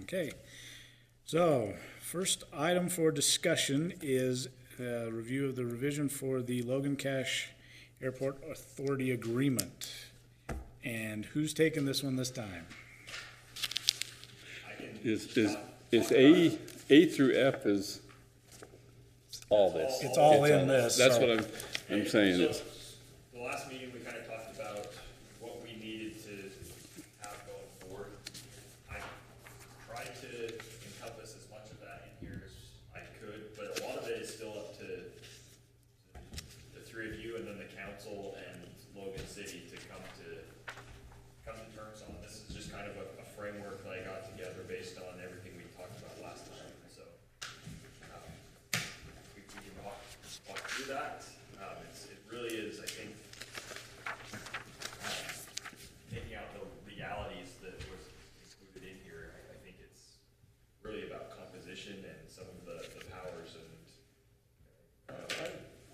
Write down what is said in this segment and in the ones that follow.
Okay, so first item for discussion is a review of the revision for the Logan Cache Airport Authority Agreement. And who's taking this one this time? Is A through F is all this? It's all in this. That's so- what I'm saying. So, It's, the last meeting, we kind of talked about what we needed to have going forward. I tried to encompass as much of that in here as I could, but a lot of it is still up to the three of you and then the council and Logan City to come to terms on. This is just kind of a framework that I got together based on everything we talked about last time. So we can walk through that. It really is, I think, taking out the legalities that was included in here. I think it's really about composition and some of the powers and.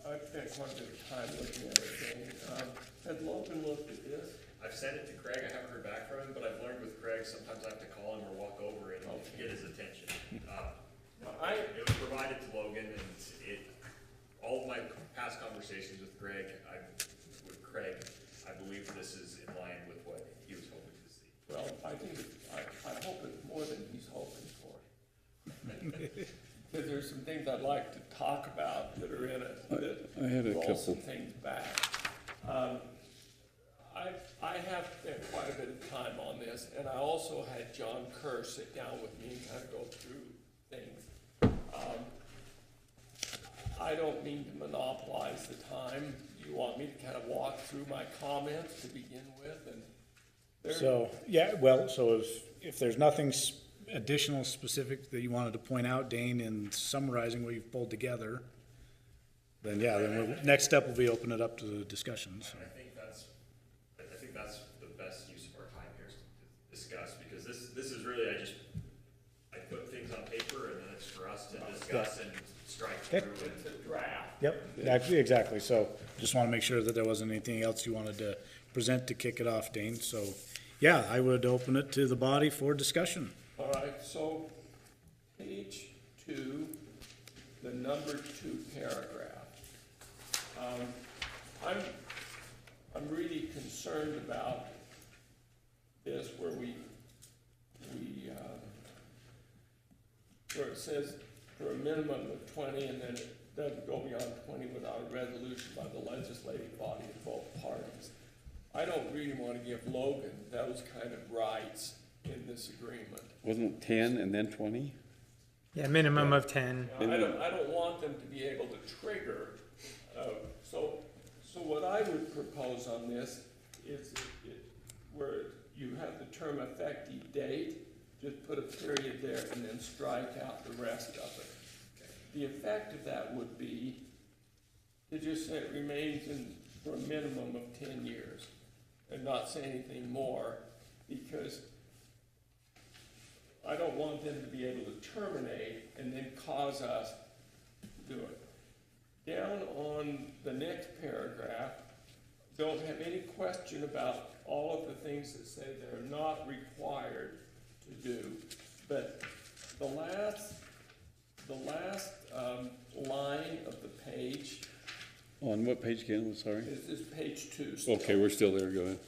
I've spent quite a bit of time looking at it. Has Logan looked at this? I've sent it to Craig. I haven't heard back from him, but I've learned with Craig sometimes I have to call him or walk over and get his attention. It was provided to Logan, and all of my past conversations with Craig, I believe this is in line with what he was hoping to see. Well, I hope it's more than he's hoping for. Because there's some things I'd like to talk about that are in it that I had a roll couple. some things back. I have spent quite a bit of time on this, and I also had John Kerr sit down with me and kind of go through things. I don't mean to monopolize the time. You want me to kind of walk through my comments to begin with? And So, yeah, well, so if there's nothing additional specific that you wanted to point out, Dane, in summarizing what you've pulled together, then next step will be open it up to the discussions. I think that's the best use of our time here to discuss, because this is really, I put things on paper and then it's for us to discuss and strike through. it's a draft. Yep, exactly. So just want to make sure that there wasn't anything else you wanted to present to kick it off, Dane. So, yeah, I would open it to the body for discussion. All right, so page 2, the number 2 paragraph. I'm really concerned about this where where it says for a minimum of 20 and then it doesn't go beyond 20 without a resolution by the legislative body of both parties. I don't really want to give Logan those kind of rights in this agreement. Wasn't it 10 and then 20? Yeah, minimum of 10. I don't want them to be able to trigger. So what I would propose on this is where you have the term effective date, just put a period there and then strike out the rest of it. The effect of that would be to just say it remains in for a minimum of 10 years and not say anything more, because I don't want them to be able to terminate and then cause us to do it. Down on the next paragraph, don't have any question about all of the things that say they're not required to do. But the last line of the page On what page again? I'm sorry. is page 2. Still. Okay, we're still there. Go ahead.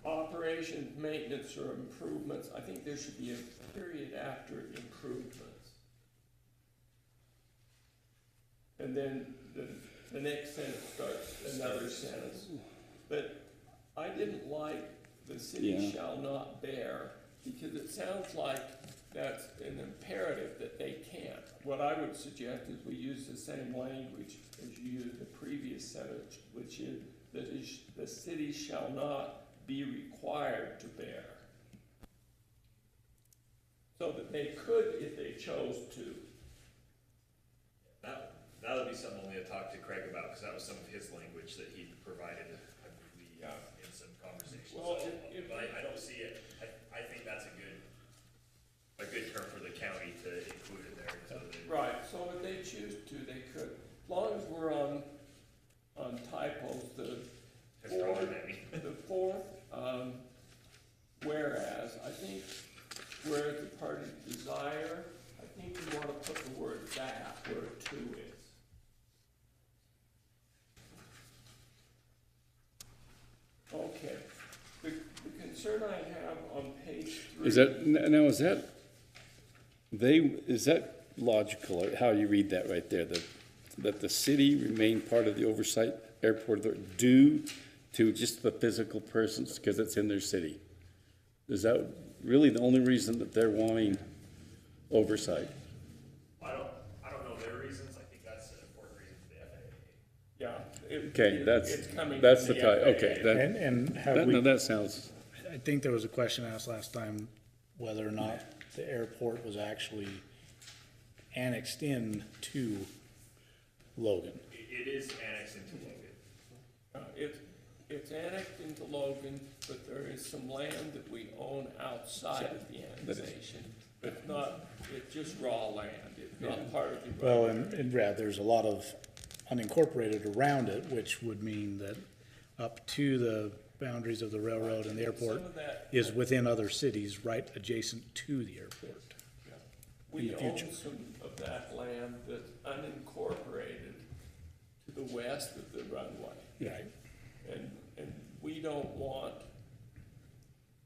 Operations, maintenance, or improvements. I think there should be a period after improvements. And then the next sentence starts another sentence. But I didn't like the city shall not bear, because it sounds like that's an imperative that they can't. What I would suggest is we use the same language as you used in the previous sentence, which is that the city shall not be required to bear. So that they could, if they chose to. That would be something we'll talk to Craig about, because that was some of his language that he provided, I believe, in some conversations. Well, but I don't see it. I think that's a good term for the county to include in there. So right. So if they choose to, they could. As long as we're on typos, the fourth, whereas I think where where the party's desire, I think we want to put the word that where to is. Okay, the concern I have on page 3. Is that, now is that logical, or how you read that right there, that the city remain part of the oversight airport authority due to just the physical persons, because it's in their city? Is that really the only reason that they're wanting oversight? I don't know their reasons, I think that's an important reason for the FAA. Yeah. Okay, it's coming that's from the type, FAA. okay, And have no, we, that sounds, I think there was a question asked last time whether or not the airport was actually annexed in to Logan. It is annexed into Logan. It's annexed into Logan, but there is some land that we own outside of the annexation. But not, it's just raw land, it's not part of the. Well, and Brad, there's a lot of unincorporated around it, which would mean that up to the boundaries of the railroad and the airport Some of that- is within other cities right adjacent to the airport. We the own future. some of that land that's unincorporated to the west of the runway. Right. And we don't want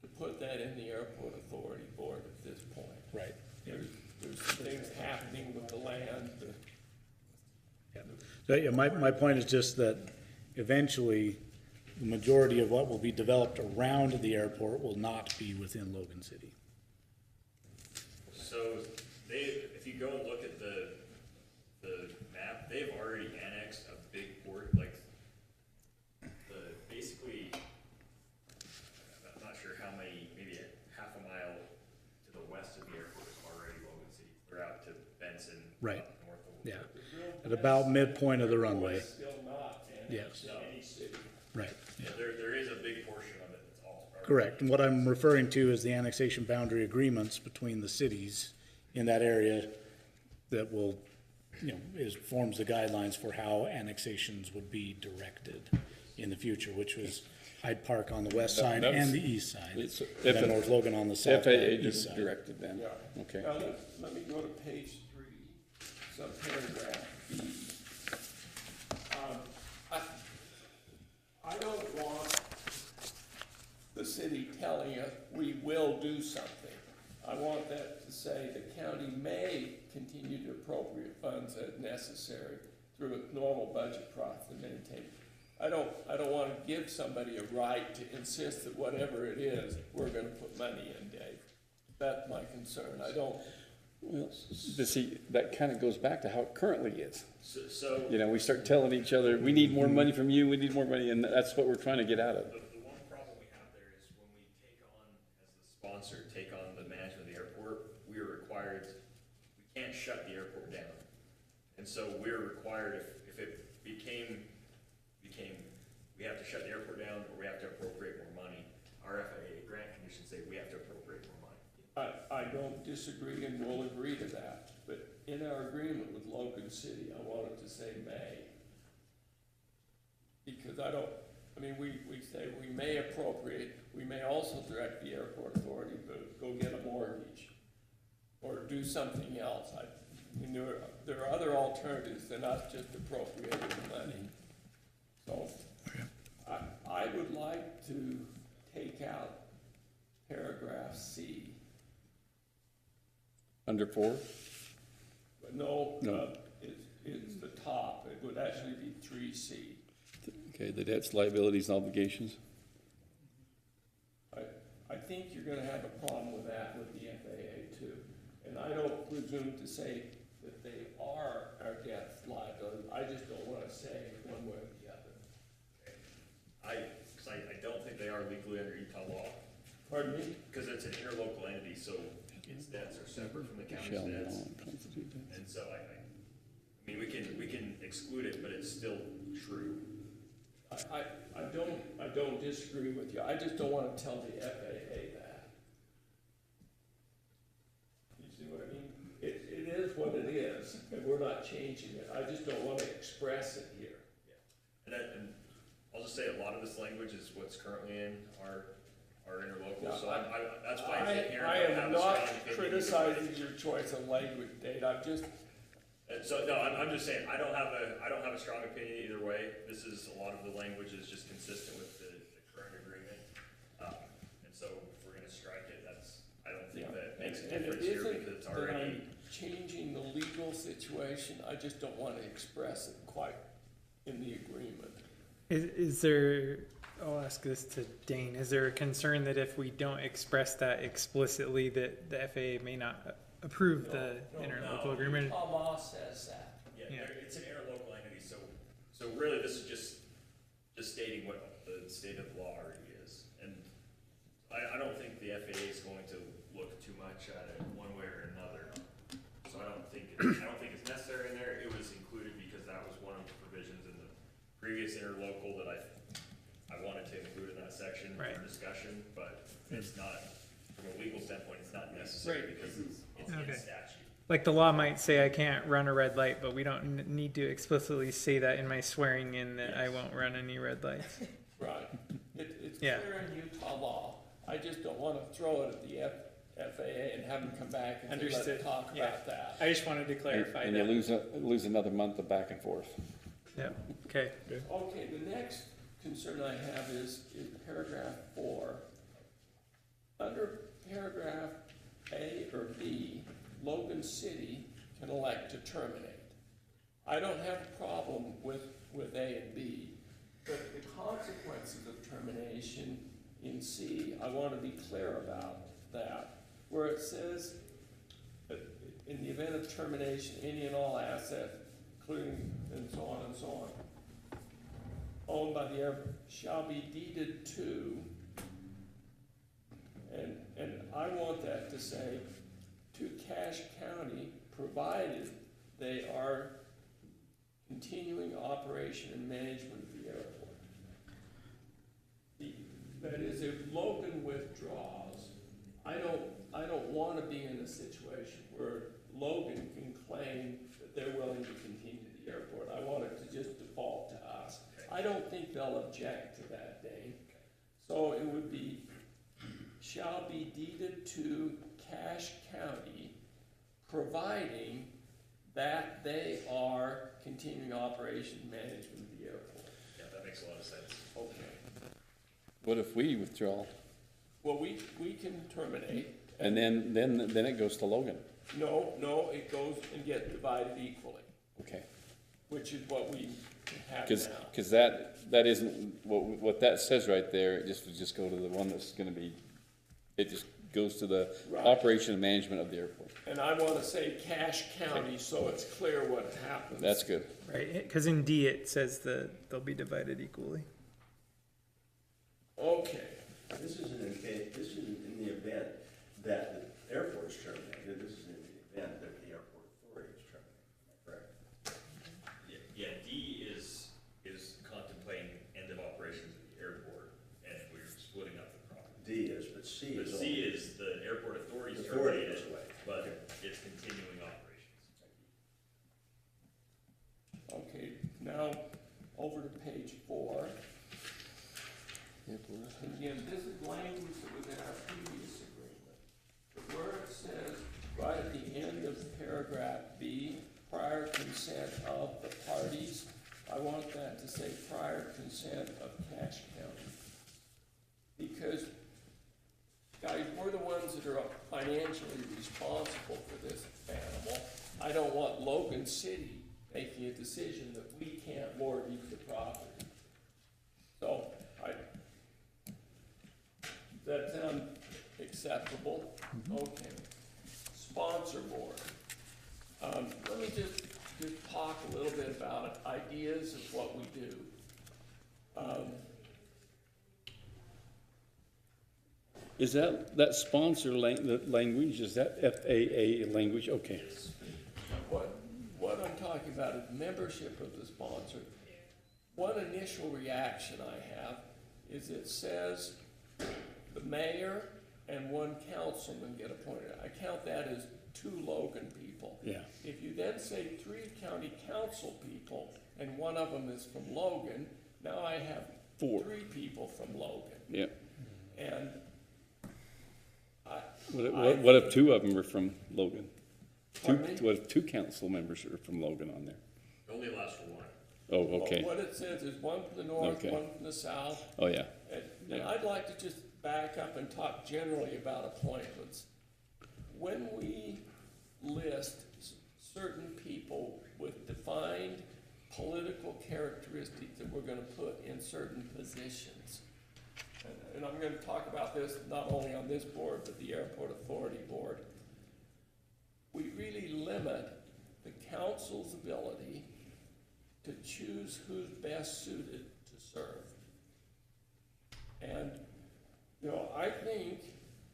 to put that in the airport authority board at this point. Right. There's some things happening with the land. Yeah. So, yeah, my point is just that eventually, the majority of what will be developed around the airport will not be within Logan City. So if you go and look at the map, they've already annexed a big port, like basically, I'm not sure how many, maybe half a mile to the west of the airport is already Logan City. They're out to Benson. Right. North of. Yeah. At about midpoint of the runway. It's still not annexed Yes. in any city. Right. Yeah. There is a big portion of it that's all. Correct. And what I'm referring to is the annexation boundary agreements between the cities in that area that will, forms the guidelines for how annexations would be directed in the future, which was Hyde Park on the west side and the east side. It's- And then North Logan on the south FAA and east just side. directed them, Yeah. okay. Now, let me go to page 3, subparagraph B. I don't want the city telling us we will do something. I want that to say the county may continue to appropriate funds as necessary through a normal budget process and maintain. I don't want to give somebody a right to insist that whatever it is, we're gonna put money in, Dave. That's my concern. I don't. Well, see, that kind of goes back to how it currently is. So We start telling each other, we need more money from you, we need more money, and that's what we're trying to get out of. the one problem we have there is when we take on, as the sponsor, take on the management of the airport, we are required, we can't shut the airport down. And so we're required, if it became, we have to shut the airport down or we have to appropriate more money, our FAA grant conditions say we have to appropriate more money. I don't disagree and will agree to that, but in our agreement with Logan City, I wanted to say may. Because we say we may appropriate, we may also direct the airport authority to go get a mortgage or do something else. There are other alternatives than us just appropriating the money. So, I would like to take out paragraph C. Under 4? But no, No. it's the top, it would actually be 3C. Okay, the debts, liabilities, and obligations. I think you're gonna have a problem with that with the FAA too. And I don't presume to say that they are our debt liability, I just don't wanna say one way or the other. I don't think they are legally under Utah law, Pardon me? because it's an interlocal entity, so its debts are separate from the county's Shall debts. not constitute debts. And so I mean, we can exclude it, but it's still true. I don't disagree with you, I just don't wanna tell the FAA that. You see what I mean? It is what it is, and we're not changing it, I just don't wanna express it here. And I'll just say a lot of this language is what's currently in our are interlocal, Yeah, so that's why I sit here and I don't have am a not strong opinion either way. criticizing your choice of language, Dave, I'm just, And so, no, I'm just saying, I don't have a strong opinion either way. This is, a lot of the language is just consistent with the current agreement. And so if we're gonna strike it, I don't think that makes a and it difference here isn't because it's that already. I'm changing the legal situation, I just don't wanna express it quite in the agreement. Is there, I'll ask this to Dane, is there a concern that if we don't express that explicitly, that the FAA may not approve the interlocal agreement? Hamas says that. Yeah. It's an interlocal entity, so really this is just stating what the state of the law already is. And I don't think the FAA is going to look too much at it one way or another. So I don't think it's necessary in there. It was included because that was one of the provisions in the previous interlocal that I wanted to include in that section for discussion, but it's not, from a legal standpoint, it's not necessary because it's in statute. Like the law might say I can't run a red light, but we don't need to explicitly say that in my swearing in that I won't run any red lights. Right. It's Yeah. clear in Utah law. I just don't want to throw it at the FAA and have them come back and say, let's Understood. talk Yeah. about that. I just wanted to clarify And you that. lose another month of back and forth. Yeah, okay. Okay, the next concern I have is paragraph 4. Under paragraph A or B, Logan City can elect to terminate. I don't have a problem with A and B, but the consequences of termination in C, I want to be clear about that. Where it says, that in the event of termination, any and all asset, including and so on, owned by the airport shall be deeded to, and I want that to say, to Cache County, provided they are continuing operation and management of the airport. That is, if Logan withdraws, I don't want to be in a situation where Logan can claim that they're willing to continue the airport. I want it to just default to us. I don't think they'll object to that, Dane. So it would be, shall be deeded to Cache County, providing that they are continuing operation management of the airport. Yeah, that makes a lot of sense. Okay. What if we withdraw? Well, we can terminate. And then it goes to Logan. No, it goes and gets divided equally, Okay. which is what we have Because, now. because that isn't, what that says right there, it just would just go to the one that's gonna be, it just goes to the Right. operation and management of the airport. And I want to say Cache County, so it's clear what happens. That's good. Right, because in D it says that they'll be divided equally. Okay, This is in the event that the airport is terminated, this is in the event that the airport authority is terminated, am I correct? Yeah, D is contemplating end of operations of the airport, and we're splitting up the property. D is, but C But is. C is the airport authority's Authority terminated, goes away. but Okay. it's continuing operations. okay, now over to page 4. And again, this is language that was in our previous agreement. But where it says, right at the end of paragraph B, prior consent of the parties, I want that to say prior consent of Cache County. Because, guys, we're the ones that are financially responsible for this animal. I don't want Logan City making a decision that we can't mortgage the property. So, does that sound acceptable? Okay. Sponsor board. Let me just talk a little bit about ideas of what we do. Is that sponsor language, is that FAA language? Okay. What I'm talking about is membership of the sponsor. One initial reaction I have is it says the mayor and one councilman get appointed. I count that as 2 Logan people. Yeah. If you then say 3 county council people and one of them is from Logan, now I have 4. 3 people from Logan. Yeah. And What if two of them are from Logan? Pardon me? What if two council members are from Logan on there? It only allows for one. Oh, okay. What it says is one from the north, Okay. one from the south. Oh, yeah. And Yeah. I'd like to just back up and talk generally about appointments. When we list certain people with defined political characteristics that we're gonna put in certain positions, and I'm gonna talk about this not only on this board, but the Airport Authority Board, we really limit the council's ability to choose who's best suited to serve. And, you know, I think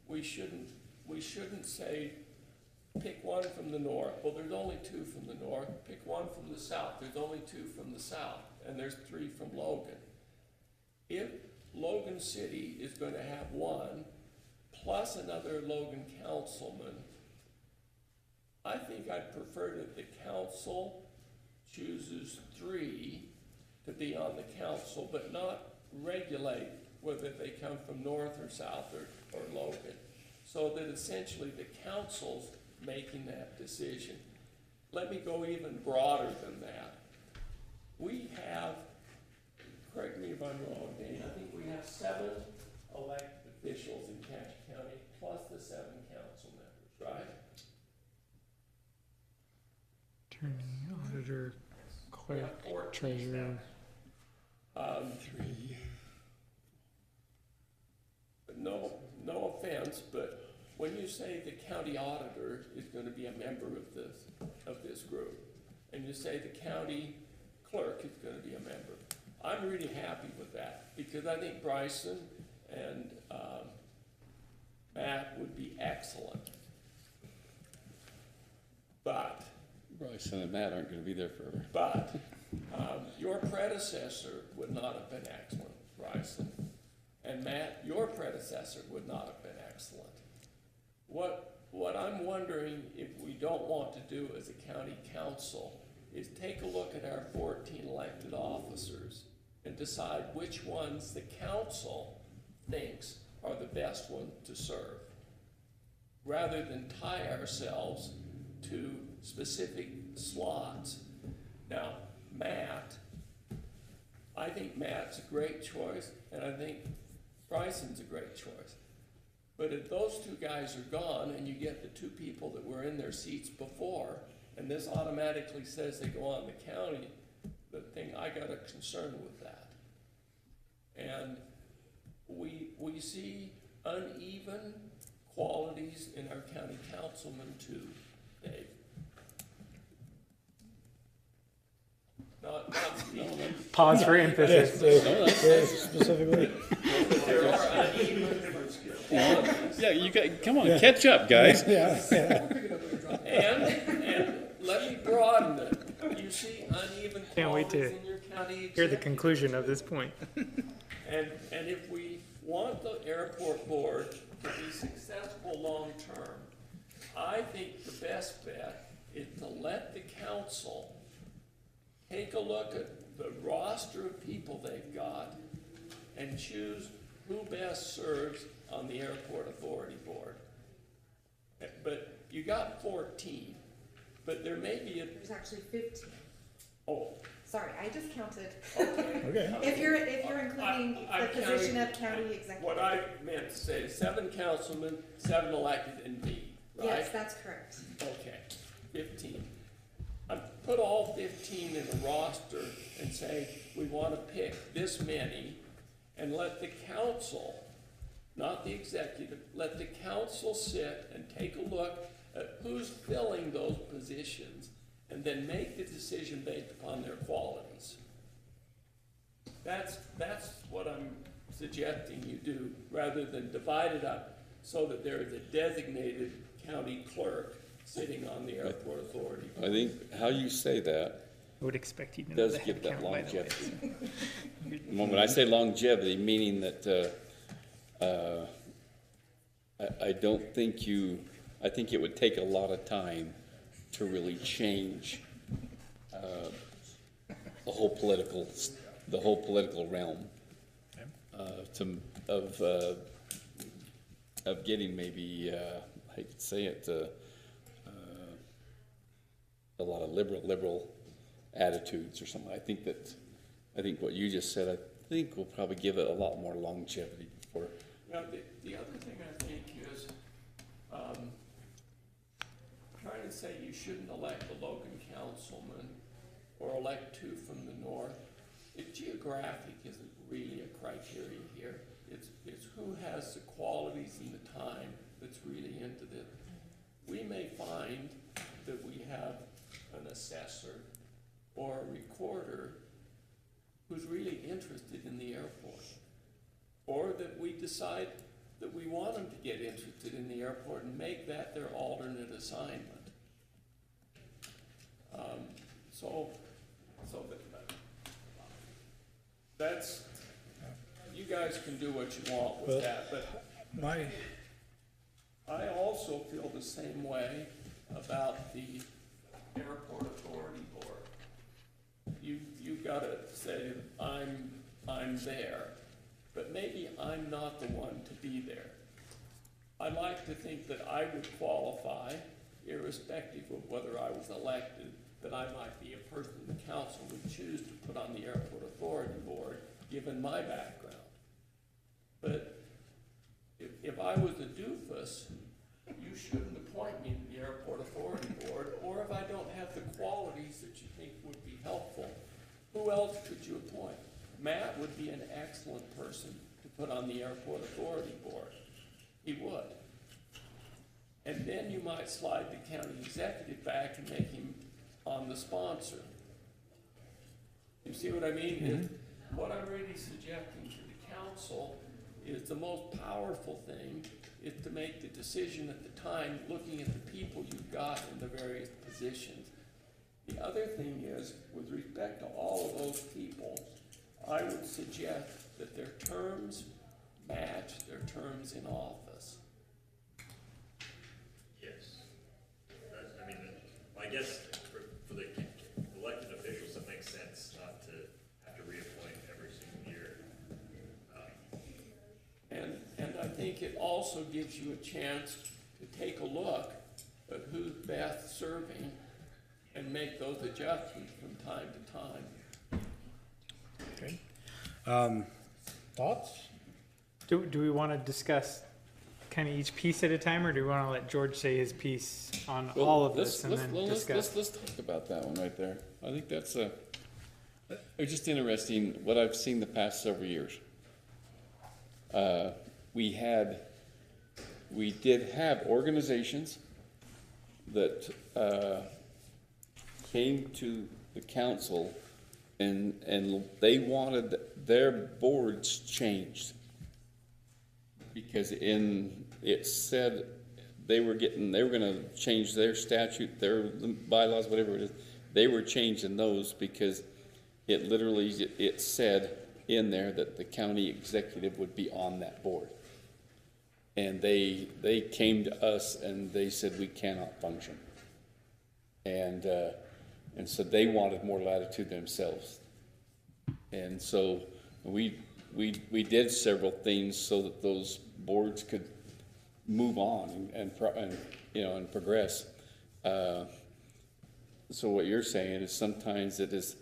we shouldn't say, pick one from the north. Well, there's only two from the north. Pick one from the south. There's only two from the south. And there's three from Logan. If Logan City is going to have one, plus another Logan councilman, I think I'd prefer that the council chooses three to be on the council, but not regulate whether they come from north or south or Logan. So that essentially the council's making that decision. Let me go even broader than that. We have, correct me if I'm wrong, Dave, I think we have 7 elected officials in Cache County, plus the 7 council members, right? Attorney, auditor, We have clerk, 14 treasurer. now. But no offense, but when you say the county auditor is gonna be a member of this group, and you say the county clerk is gonna be a member, I'm really happy with that, because I think Bryson and, Matt would be excellent. But Bryson and Matt aren't gonna be there forever. But your predecessor would not have been excellent, Bryson. And Matt, your predecessor would not have been excellent. What I'm wondering if we don't want to do as a county council is take a look at our 14 elected officers and decide which ones the council thinks are the best ones to serve, rather than tie ourselves to specific slots. Now, Matt, I think Matt's a great choice, and I think Bryson's a great choice. But if those two guys are gone and you get the 2 people that were in their seats before, and this automatically says they go on the county, I got a concern with that. And we see uneven qualities in our county councilmen too, Dave. Not speaking. Pause for emphasis. Specifically. There are uneven. Yeah, you got, come on, catch up, guys. And let me broaden it. You see uneven Can't wait to qualities in your county Hear the executive. conclusion of this point. And if we want the airport board to be successful long-term, I think the best bet is to let the council take a look at the roster of people they've got and choose who best serves on the airport authority board. But you got 14, but there may be There's actually 15. oh, Sorry, I just counted. Okay. If you're including I the position counted- of county executive. what I meant to say, 7 councilmen, 7 elected, and me, right? Yes, that's correct. Okay, 15. I put all 15 in a roster and say, we want to pick this many, and let the council, not the executive, let the council sit and take a look at who's filling those positions, and then make the decision based upon their qualities. That's what I'm suggesting you do, rather than divide it up so that there is a designated county clerk sitting on the airport authority. I think how you say that I would expect you to know does the give head that count, by the way. longevity. When I say longevity, meaning that I don't think I think it would take a lot of time to really change the whole political realm of getting maybe I hate to say it, a lot of liberal attitudes or something. I think what you just said, I think will probably give it a lot more longevity before. Now, the other thing I think is, trying to say you shouldn't elect a Logan councilman or elect two from the north, geographic isn't really a criteria here. It's who has the qualities and the time that's really into this. We may find that we have an assessor or a recorder who's really interested in the airport. Or that we decide that we want them to get interested in the airport and make that their alternate assignment. That's, you guys can do what you want with that, but I also feel the same way about the Airport Authority Board. You've gotta say, I'm there, but maybe I'm not the one to be there. I like to think that I would qualify, irrespective of whether I was elected, that I might be a person the council would choose to put on the Airport Authority Board, given my background. But if I was a doofus, you shouldn't appoint me to the Airport Authority Board, or if I don't have the qualities that you think would be helpful, who else could you appoint? Matt would be an excellent person to put on the Airport Authority Board. He would. And then you might slide the county executive back and make him on the sponsor. You see what I mean? Mm-hmm. What I'm really suggesting to the council is the most powerful thing is to make the decision at the time, looking at the people you've got in the various positions. The other thing is, with respect to all of those people, I would suggest that their terms match their terms in office. Yes. I mean, I guess for the elected officials, it makes sense not to have to reappoint every single year. And I think it also gives you a chance to take a look at who's best serving and make those adjustments from time to time. Okay. Thoughts? Do we want to discuss kind of each piece at a time, or do we want to let George say his piece on all of this and then discuss? Let's talk about that one right there. I think that's it's just interesting what I've seen the past several years. We did have organizations that came to the council and they wanted their boards changed because it said they were gonna change their statute, their bylaws, whatever it is. They were changing those because it literally, it said in there that the county executive would be on that board. And they came to us and they said, we cannot function. And so they wanted more latitude themselves. And so we did several things so that those boards could move on and progress. So what you're saying is sometimes it is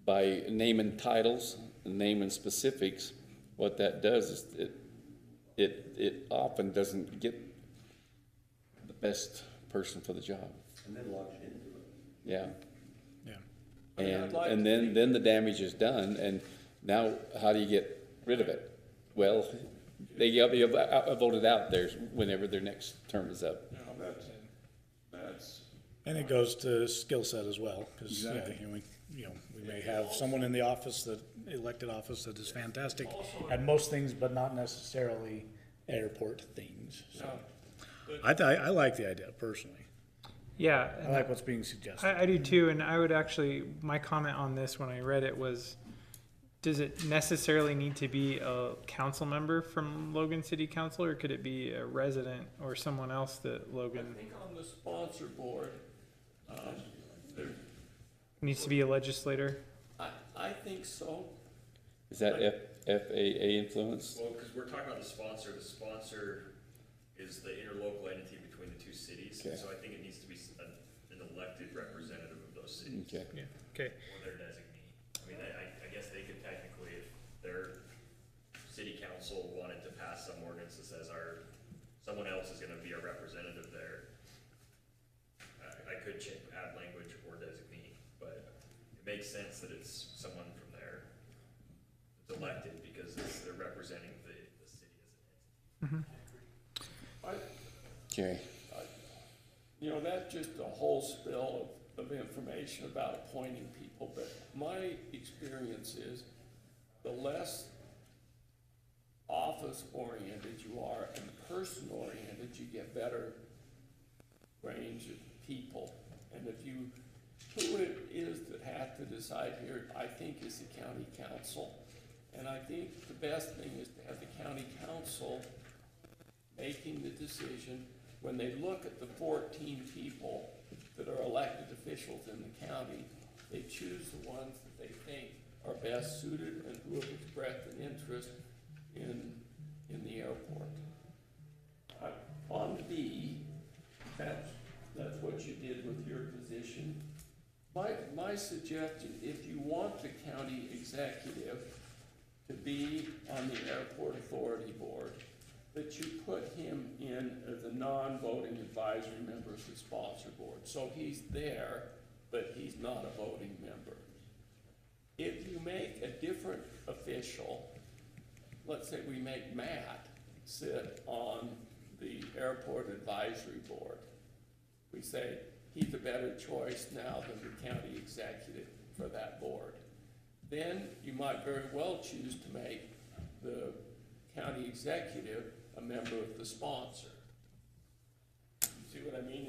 by naming titles, naming specifics, what that does is it often doesn't get the best person for the job. And then lodge into it. Yeah. Yeah. And then the damage is done, and now how do you get rid of it? Well, they voted out theirs whenever their next term is up. Now that's And it goes to skill set as well, because, Exactly. we may have someone in the office elected office that is fantastic at most things, but not necessarily airport things, so. I like the idea personally. Yeah, I like what's being suggested. I do too, and I would actually, my comment on this when I read it was, does it necessarily need to be a council member from Logan City Council, or could it be a resident or someone else that Logan I think on the sponsor board, there, needs to be a legislator? I think so. Is that FAA influence? Well, because we're talking about the sponsor is the interlocal entity between cities. Okay. So I think it needs to be an elected representative of those cities. Okay. Yeah, okay. Or their designee. I mean, I guess they could technically, if their city council wanted to pass some ordinance that says someone else is gonna be a representative there, I could add language or designee, but it makes sense that it's someone from there that's elected because they're representing the city as an entity. Okay. You know, that's just a whole spill of information about appointing people, but my experience is the less office-oriented you are and person-oriented, you get better range of people. And who it is that has to decide here, I think is the county council. And I think the best thing is to have the county council making the decision when they look at the 14 people that are elected officials in the county, they choose the ones that they think are best suited and who have expressed an interest in the airport. On B, that's what you did with your position. My suggestion, if you want the county executive to be on the airport authority board, that you put him in as a non-voting advisory member of the sponsor board. So he's there, but he's not a voting member. If you make a different official, let's say we make Matt sit on the airport advisory board, we say he's a better choice now than the county executive for that board. Then you might very well choose to make the county executive a member of the sponsor. You see what I mean?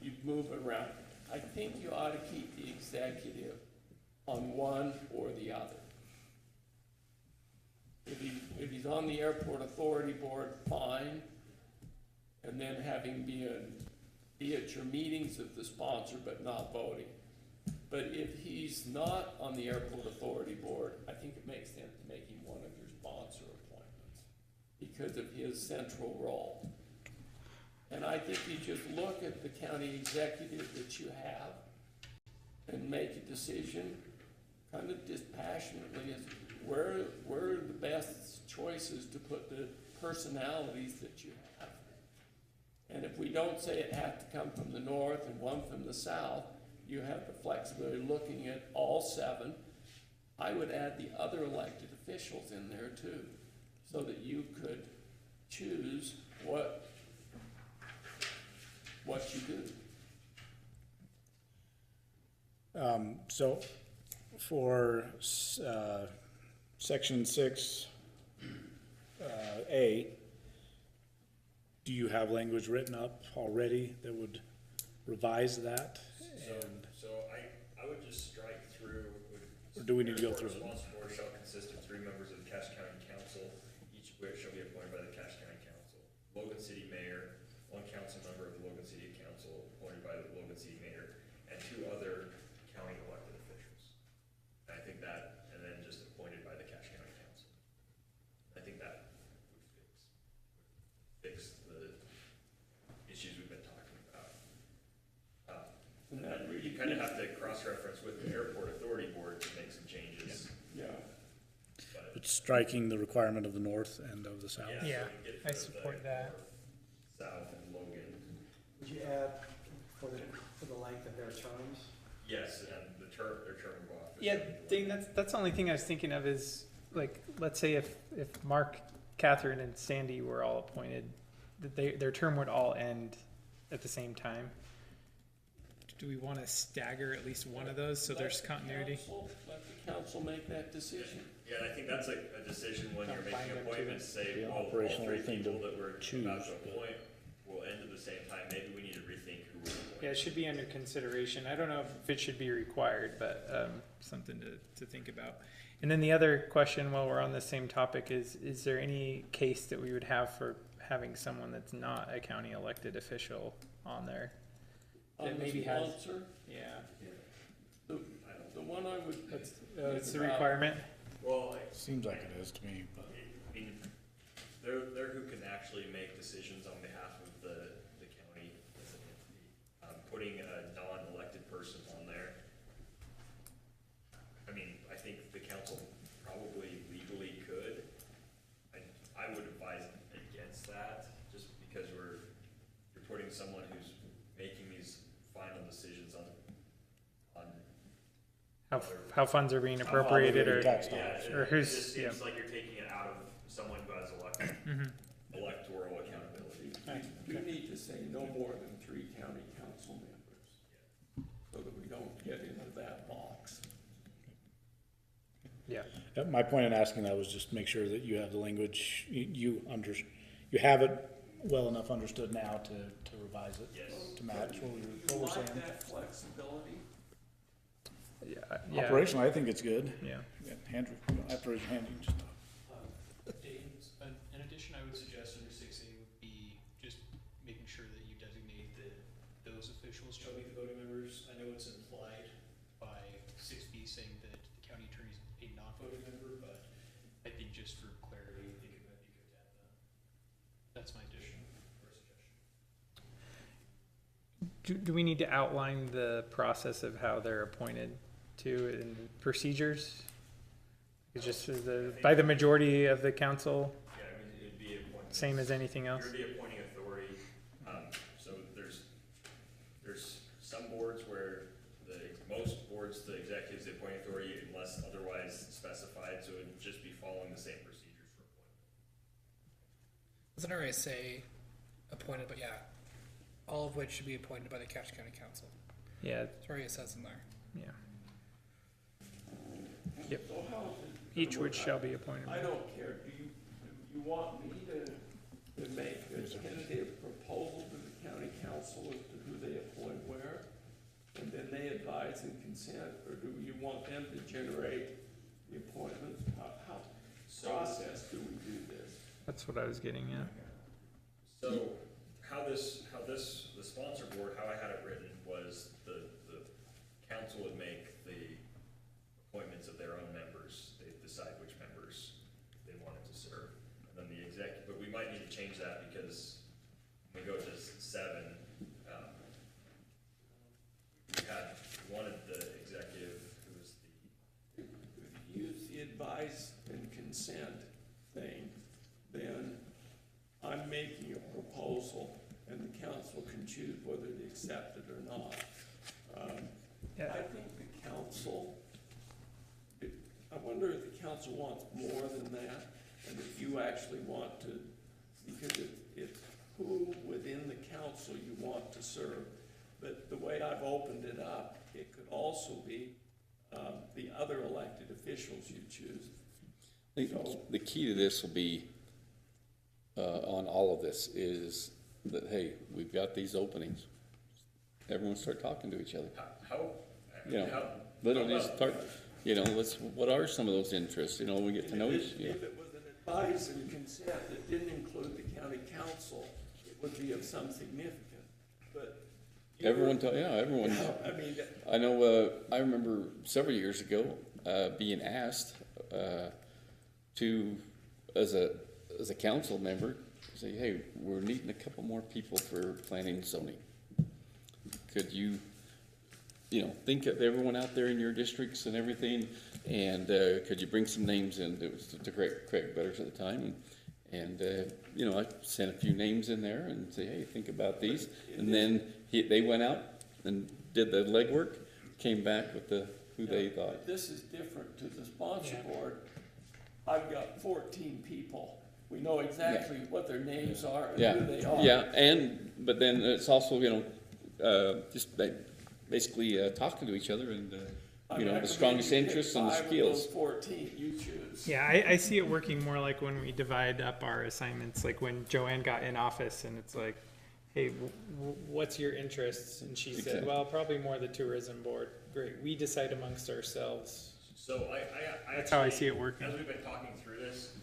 You move it around. I think you ought to keep the executive on one or the other. If he's on the airport authority board, fine, and then have him be at your meetings of the sponsor but not voting. But if he's not on the airport authority board, I think it makes sense to make him one of your sponsor appointments because of his central role. And I think you just look at the county executive that you have and make a decision kind of dispassionately as where are the best choices to put the personalities that you have. And if we don't say it has to come from the north and one from the south, you have the flexibility of looking at all 7. I would add the other elected officials in there too, so that you could choose what you do. So for section 6, A, do you have language written up already that would revise that? And So I would just strike through. Or do we need to go through it? The responsible board shall consist of 3 members of the Cache County Council, each of which shall be appointed by the Cache County Council. Logan City Mayor, 1 council member of the Logan City Council appointed by the Logan City Mayor, and 2 other county elected officials. And I think that, and then just appointed by the Cache County Council. I think that would fix the issues we've been talking about. And then you kind of have to cross-reference with the airport authority board to make some changes. Yeah. But It's striking the requirement of the north and of the south. Yeah, so we get I the support that. South and Logan. Would you add for the length of their terms? Yes, and their term of office. Yeah, Dane, that's the only thing I was thinking of is, like, let's say if Mark, Catherine, and Sandy were all appointed, that their term would all end at the same time. Do we want to stagger at least one of those so there's continuity? Let the council make that decision. Yeah, and I think that's like a decision when you're Combine making them appointments, say, the well, all operational 3 thing to people that we're choose, about to but- appoint will end at the same time. Maybe we need to rethink who we're appointing. Yeah, it should be under consideration. I don't know if it should be required, but something to think about. And then the other question, while we're on the same topic, is there any case that we would have for having someone that's not a county elected official on there? That maybe has, Sponsor, yeah, the one I would. it's the requirement. Well, Seems like it is to me, but. I mean, they're who can actually make decisions on behalf of the county. final decisions on How funds are being appropriated or, tax yeah, or it who's, just yeah. seems like you're taking it out of someone who has electoral accountability. We need to say no more than 3 county council members, so that we don't get into that box. Yeah. My point in asking that was just make sure that you have the language, you have it well enough understood now to revise it. Yes. To match what You we're like saying. that flexibility? Yeah. Operationally, I think it's good. Yeah. Yeah, Andrew, after his hand, you just. James, in addition, I would suggest under 6A would be just making sure that you designate that those officials shall be the voting members. I know it's implied by 6B saying that the county attorney is a non-voting member, but I think just for clarity, I think it might be good to add that. That's my addition or suggestion. Do we need to outline the process of how they're appointed to and procedures? It's just by the majority of the council, Yeah, I mean, it'd be appointments. same as anything else? You're the appointing authority, so there's some boards where most boards, the executive's the appointing authority unless otherwise specified, so it'd just be following the same procedures for appointment. Doesn't already say appointed, but yeah, all of which should be appointed by the Cache County Council. Yeah, That's already it says in there. yeah. Yep. So how is it Each gonna which work? shall be appointed. I don't care. Do you want me to make a tentative proposal to the county council as to who they appoint where? And then they advise and consent, or do you want them to generate the appointments? How process do we do this? That's what I was getting at. So the sponsor board, how I had it written was the council would make the appointments of their own members. They decide which members they wanted to serve. And then the but we might need to change that because when we go to 7, we wanted the executive who was If you use the advice and consent thing, then I'm making a proposal and the council can choose whether to accept it or not. Yeah. I think the council, I wonder if the council wants more than that, and if you actually want to, because it's who within the council you want to serve. But the way I've opened it up, it could also be the other elected officials you choose. The key to this will be, on all of this, is that, hey, we've got these openings. Everyone start talking to each other. Literally start, what are some of those interests? We get to know each, If it was an advice and consent that didn't include the county council, it would be of some significance, but. everyone, I mean, I know, I remember several years ago, being asked, to, as a council member, say, hey, we're needing a couple more people for planning and zoning. Could you, think of everyone out there in your districts and everything, and, could you bring some names in? It was to Craig Butters at the time, and I sent a few names in there and say, hey, think about these, and then they went out and did the legwork, came back with who they thought. this is different to the sponsor board. I've got 14 people. We know exactly what their names are and who they are. Yeah, but then it's also, just basically talking to each other and, the strongest interests and the skills. 14 you choose. Yeah, I see it working more like when we divide up our assignments, like when Joanne got in office and it's like, hey, what's your interests? And she said, Exactly. well, probably more the tourism board. Great, we decide amongst ourselves. So I That's how I actually, see it working. as we've been talking through this,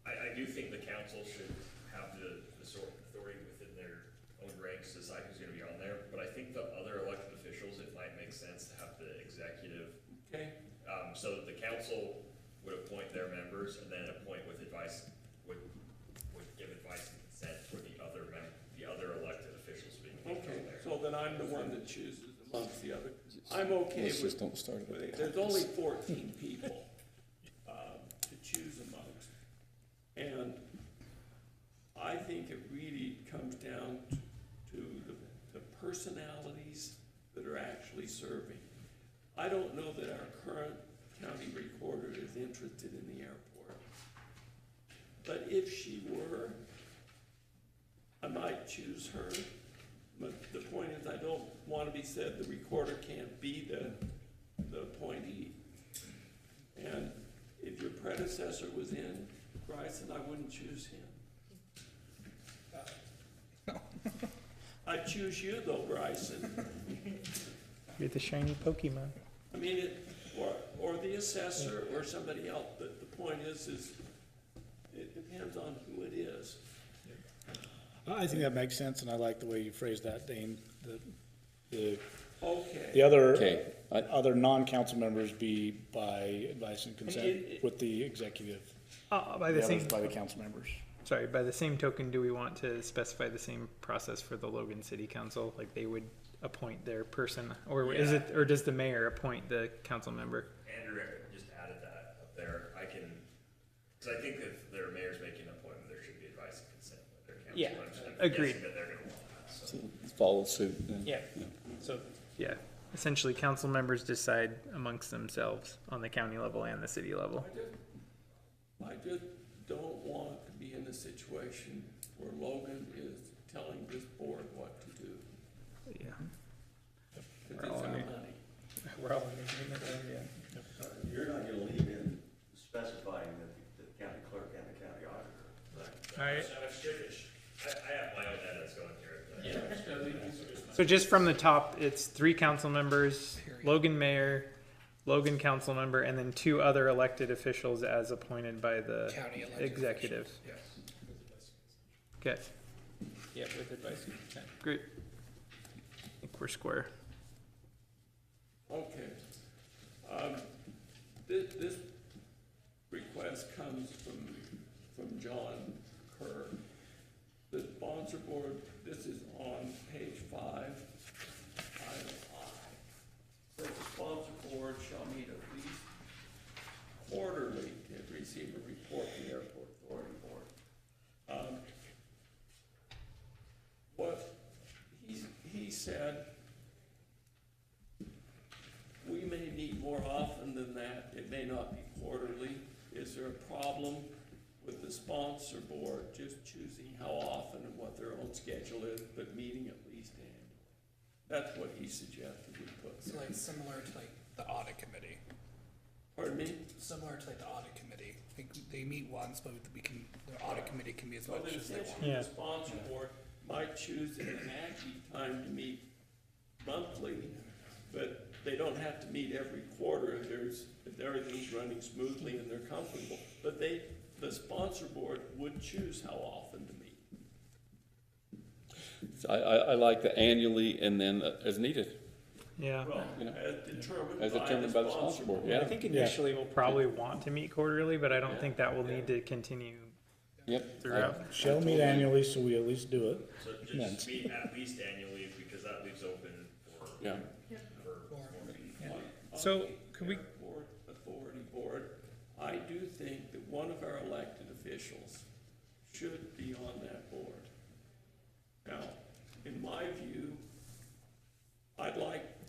I do think the council should have the sort of authority within their own ranks to decide who's gonna be on there, but I think the other elected officials, it might make sense to have the executive, Okay, so that the council would appoint their members and then appoint with advice, would give advice and consent for the other elected officials being on okay, there. so then I'm the one that chooses amongst the other. I'm okay Let's just with, don't start it. there's only 14 people to choose amongst. And I think it really comes down to the personalities they're actually serving. I don't know that our current county recorder is interested in the airport. But if she were, I might choose her. But the point is, I don't want to be said the recorder can't be the appointee. And if your predecessor was in Bryson, I wouldn't choose him. I'd choose you though, Bryson. You're the shiny Pokemon. I mean, or the assessor or somebody else, but the point is it depends on who it is. I think that makes sense, and I like the way you phrased that, Dane. The Okay. Okay, other non-council members be by advice and consent It- with the executive. By The the same, others by the council members. sorry, by the same token, do we want to specify the same process for the Logan City Council? Like they would appoint their person, or is it, or does the mayor appoint the council member? Andrew just added that up there. I can, because I think if their mayor's making an appointment, there should be advice and consent with their council Yeah, members. I'm agreed. guessing that they're gonna want that, so. follow suit then. Yeah. So, yeah, essentially council members decide amongst themselves on the county level and the city level. I just don't want to be in a situation where Logan is telling this board what to do. Yeah. Because We're all it's our in it. money. We're all in agreement there, yeah. You're not gonna leave in specifying that the county clerk and the county auditor. All right. I have my own edits going here, but. So just from the top, it's 3 council members, Logan mayor, Logan council member, and then 2 other elected officials as appointed by the County elected executive. Yes. Okay, Yeah, with advice and consent. great. I think we're square. Okay. This request comes from John Kerr. The sponsor board, this is on page 5, item I. Says the sponsor board shall meet at least quarterly and receive a report from the airport authority board. What he said, we may meet more often than that, it may not be quarterly. Is there a problem with the sponsor board just choosing how often and what their own schedule is, but meeting at least annually? That's what he suggested we put. So like similar to like the audit committee. Pardon me? Similar to like the audit committee. Like they meet once, but the audit committee can be as Well, much then as they want. essentially, Yeah. the sponsor board might choose an active time to meet monthly, but they don't have to meet every quarter if everything's running smoothly and they're comfortable. But the sponsor board would choose how often to meet. So I like the annually and then as needed. Yeah. Well, You know, as determined by the sponsor board. yeah. I think initially we'll probably want to meet quarterly, but I don't think that will need to continue Yep. throughout. Shall meet annually, so we at least do it. So Once. just meet at least annually, because that leaves open for. Yeah. For. So, could we- Airport Authority Board, I do think that one of our elected officials should be on that board. Now, in my view,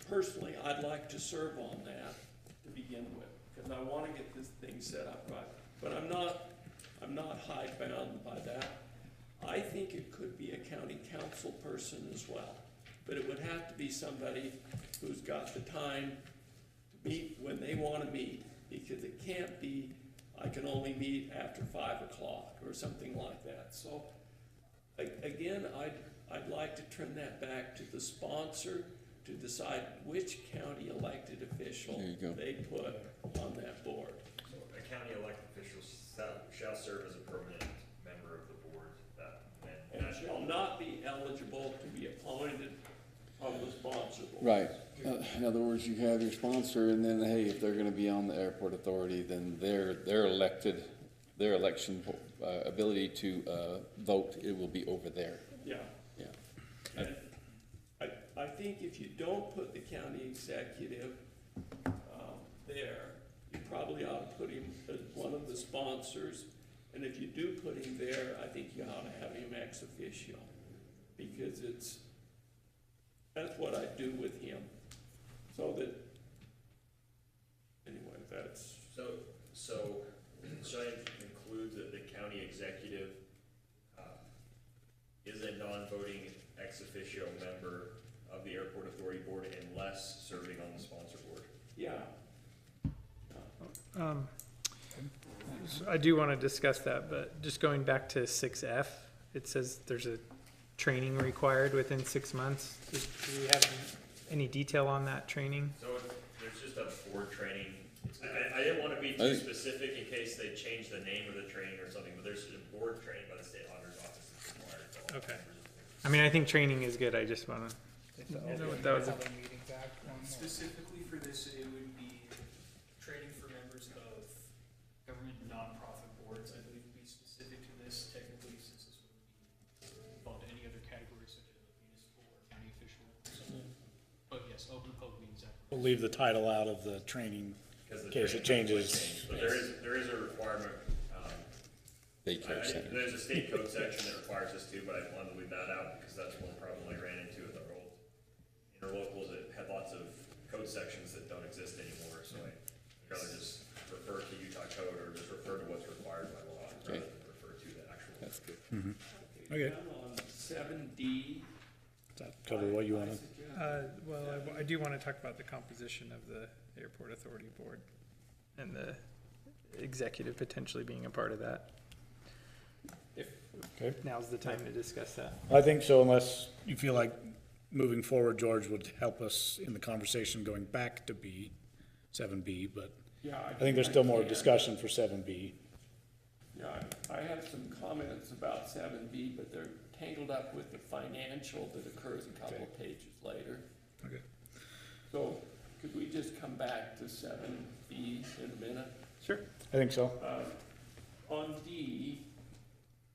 personally, I'd like to serve on that to begin with, because I want to get this thing set up right. But I'm not hidebound by that. I think it could be a county council person as well, but it would have to be somebody who's got the time to meet when they want to meet, because it can't be, I can only meet after 5 o'clock or something like that. So, again, I'd like to turn that back to the sponsor to decide which county elected official There you go. they put on that board. A county elected official shall serve as a permanent member of the board And shall not be eligible to be appointed from the sponsor board. Right. In other words, you have your sponsor, and then, hey, if they're gonna be on the airport authority, then their elected, their election ability to vote, it will be over there. Yeah. Yeah. And I think if you don't put the county executive there, you probably ought to put him as one of the sponsors. And if you do put him there, I think you ought to have him ex officio, because that's what I do with him. So that, anyway, that's, So should I include that the county executive is a non-voting ex officio member of the Airport Authority Board unless serving on the sponsor board? yeah. So I do want to discuss that, but just going back to 6F, it says there's a training required within 6 months. Do we have any detail on that training? So there's just a board training. I didn't want to be too specific in case they change the name of the training or something, but there's a board training by the state auditor's office that's required. for all Okay. members. I mean, I think training is good. I just want to know what that was. How the meetings act, one more. Specifically for this, it would be training for members of government nonprofit boards. I believe would be specific to this technically, since this wouldn't fall into any other category such as municipal or county official. So, but yes, open public meetings act. We'll leave the title out of the training Because in the case it training changes. might change. But there is a requirement. Daycare center. There's a state code section that requires us to, but I wanted to leave that out because that's one problem I ran into with our old interlocals. It had lots of code sections that don't exist anymore, so I'd rather just refer to Utah code or just refer to what's required by law rather than refer to the actual. That's good. Okay. Down on 7D. Does that cover what you wanted? Well, I do want to talk about the composition of the Airport Authority Board and the executive potentially being a part of that. If Okay. now's the time to discuss that. I think so, unless you feel like moving forward, George would help us in the conversation going back to B, 7B, but Yeah. I think there's still more can. discussion for 7B. Yeah, I have some comments about 7B, but they're tangled up with the financial that occurs a couple of pages later. Okay. So could we just come back to 7B in a minute? Sure. I think so. On D,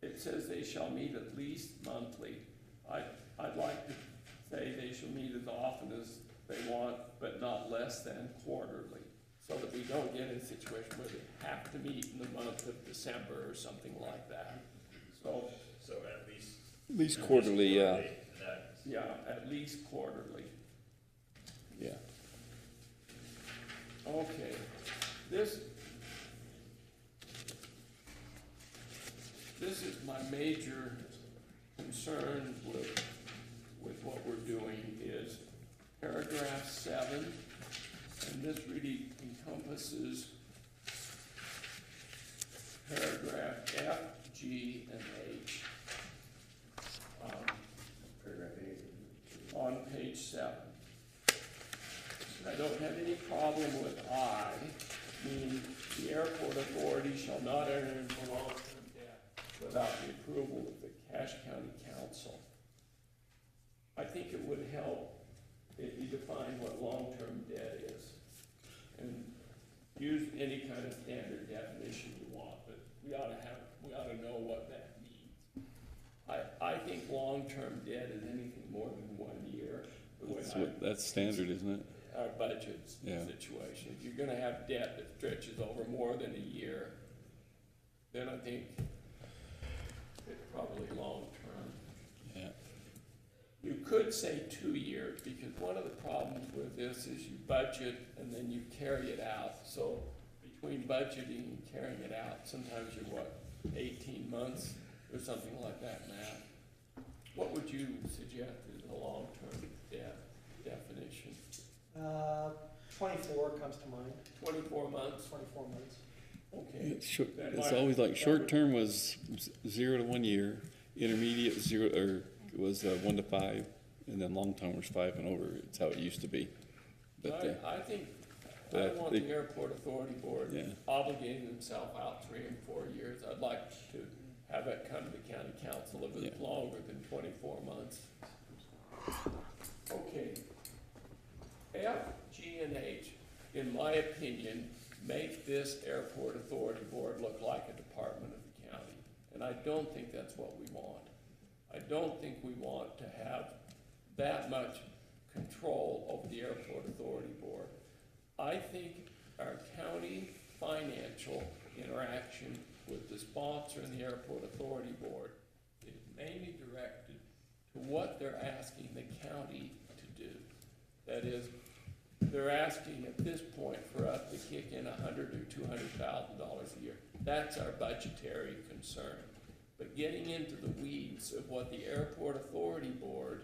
it says they shall meet at least monthly. I'd like to say they shall meet as often as they want, but not less than quarterly, so that we don't get in a situation where they have to meet in the month of December or something like that. So, At least quarterly, yeah. That, yeah, at least quarterly. Yeah. Okay, this is my major concern with what we're doing is paragraph 7, and this really encompasses paragraph F, G, and H. Paragraph 8. On page 7. I don't have any problem with I, meaning the airport authority shall not enter into long-term debt without the approval of the Cache County Council. I think it would help if you define what long-term debt is. And use any kind of standard definition you want, but we ought to know what that means. I think long-term debt is anything more than 1 year. That's standard, isn't it? Our budget Yeah. situation. If you're gonna have debt that stretches over more than a year, then I think it's probably long-term. Yeah. You could say 2 years, because one of the problems with this is you budget and then you carry it out. So between budgeting and carrying it out, sometimes you're 18 months or something like that, Matt? What would you suggest is a long-term debt definition? 24 comes to mind, 24 months? 24 months. Okay. It's always like, short term was 0 to 1 year, intermediate 0, or was 1 to 5, and then long term was 5 and over. It's how it used to be. But, I think, I but don't want they- the airport authority board Yeah. obligating themselves out 3 and 4 years. I'd like to have it come to the county council if it's Yeah. longer than 24 months. Okay. F, G, and H, in my opinion, make this airport authority board look like a department of the county. And I don't think that's what we want. I don't think we want to have that much control over the airport authority board. I think our county financial interaction with the sponsor and the airport authority board is mainly directed to what they're asking the county to do. That is, they're asking at this point for us to kick in $100,000 or $200,000 a year. That's our budgetary concern. But getting into the weeds of what the Airport Authority Board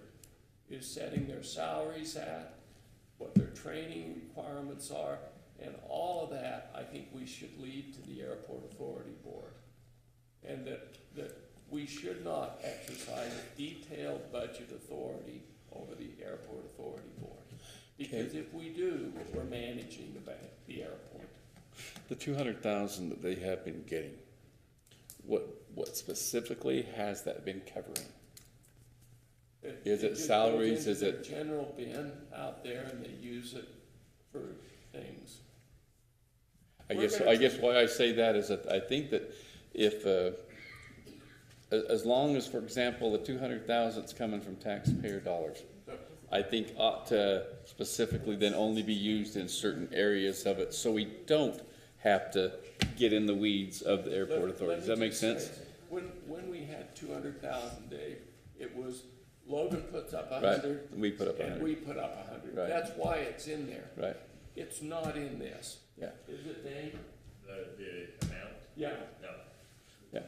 is setting their salaries at, what their training requirements are, and all of that, I think we should leave to the Airport Authority Board. And that we should not exercise detailed budget authority over the Airport Authority Board. Because if we do, we're managing the airport. The 200,000 that they have been getting, what specifically has that been covering? Is it just salaries? goes into Is it- the general bin out there and they use it for things? I We're guess, gonna- I guess why I say that is that I think that if, as long as, for example, the 200,000 is coming from taxpayer dollars, I think ought to specifically then only be used in certain areas of it, so we don't have to get in the weeds of the airport authority. Does that make sense? When we had 200,000, Dave, it was Logan puts up Right, 100. we put up And 100, we put up 100. Right. That's why it's in there. right, It's not in this. yeah, Is it, Dave? The amount? Yeah. No. yeah.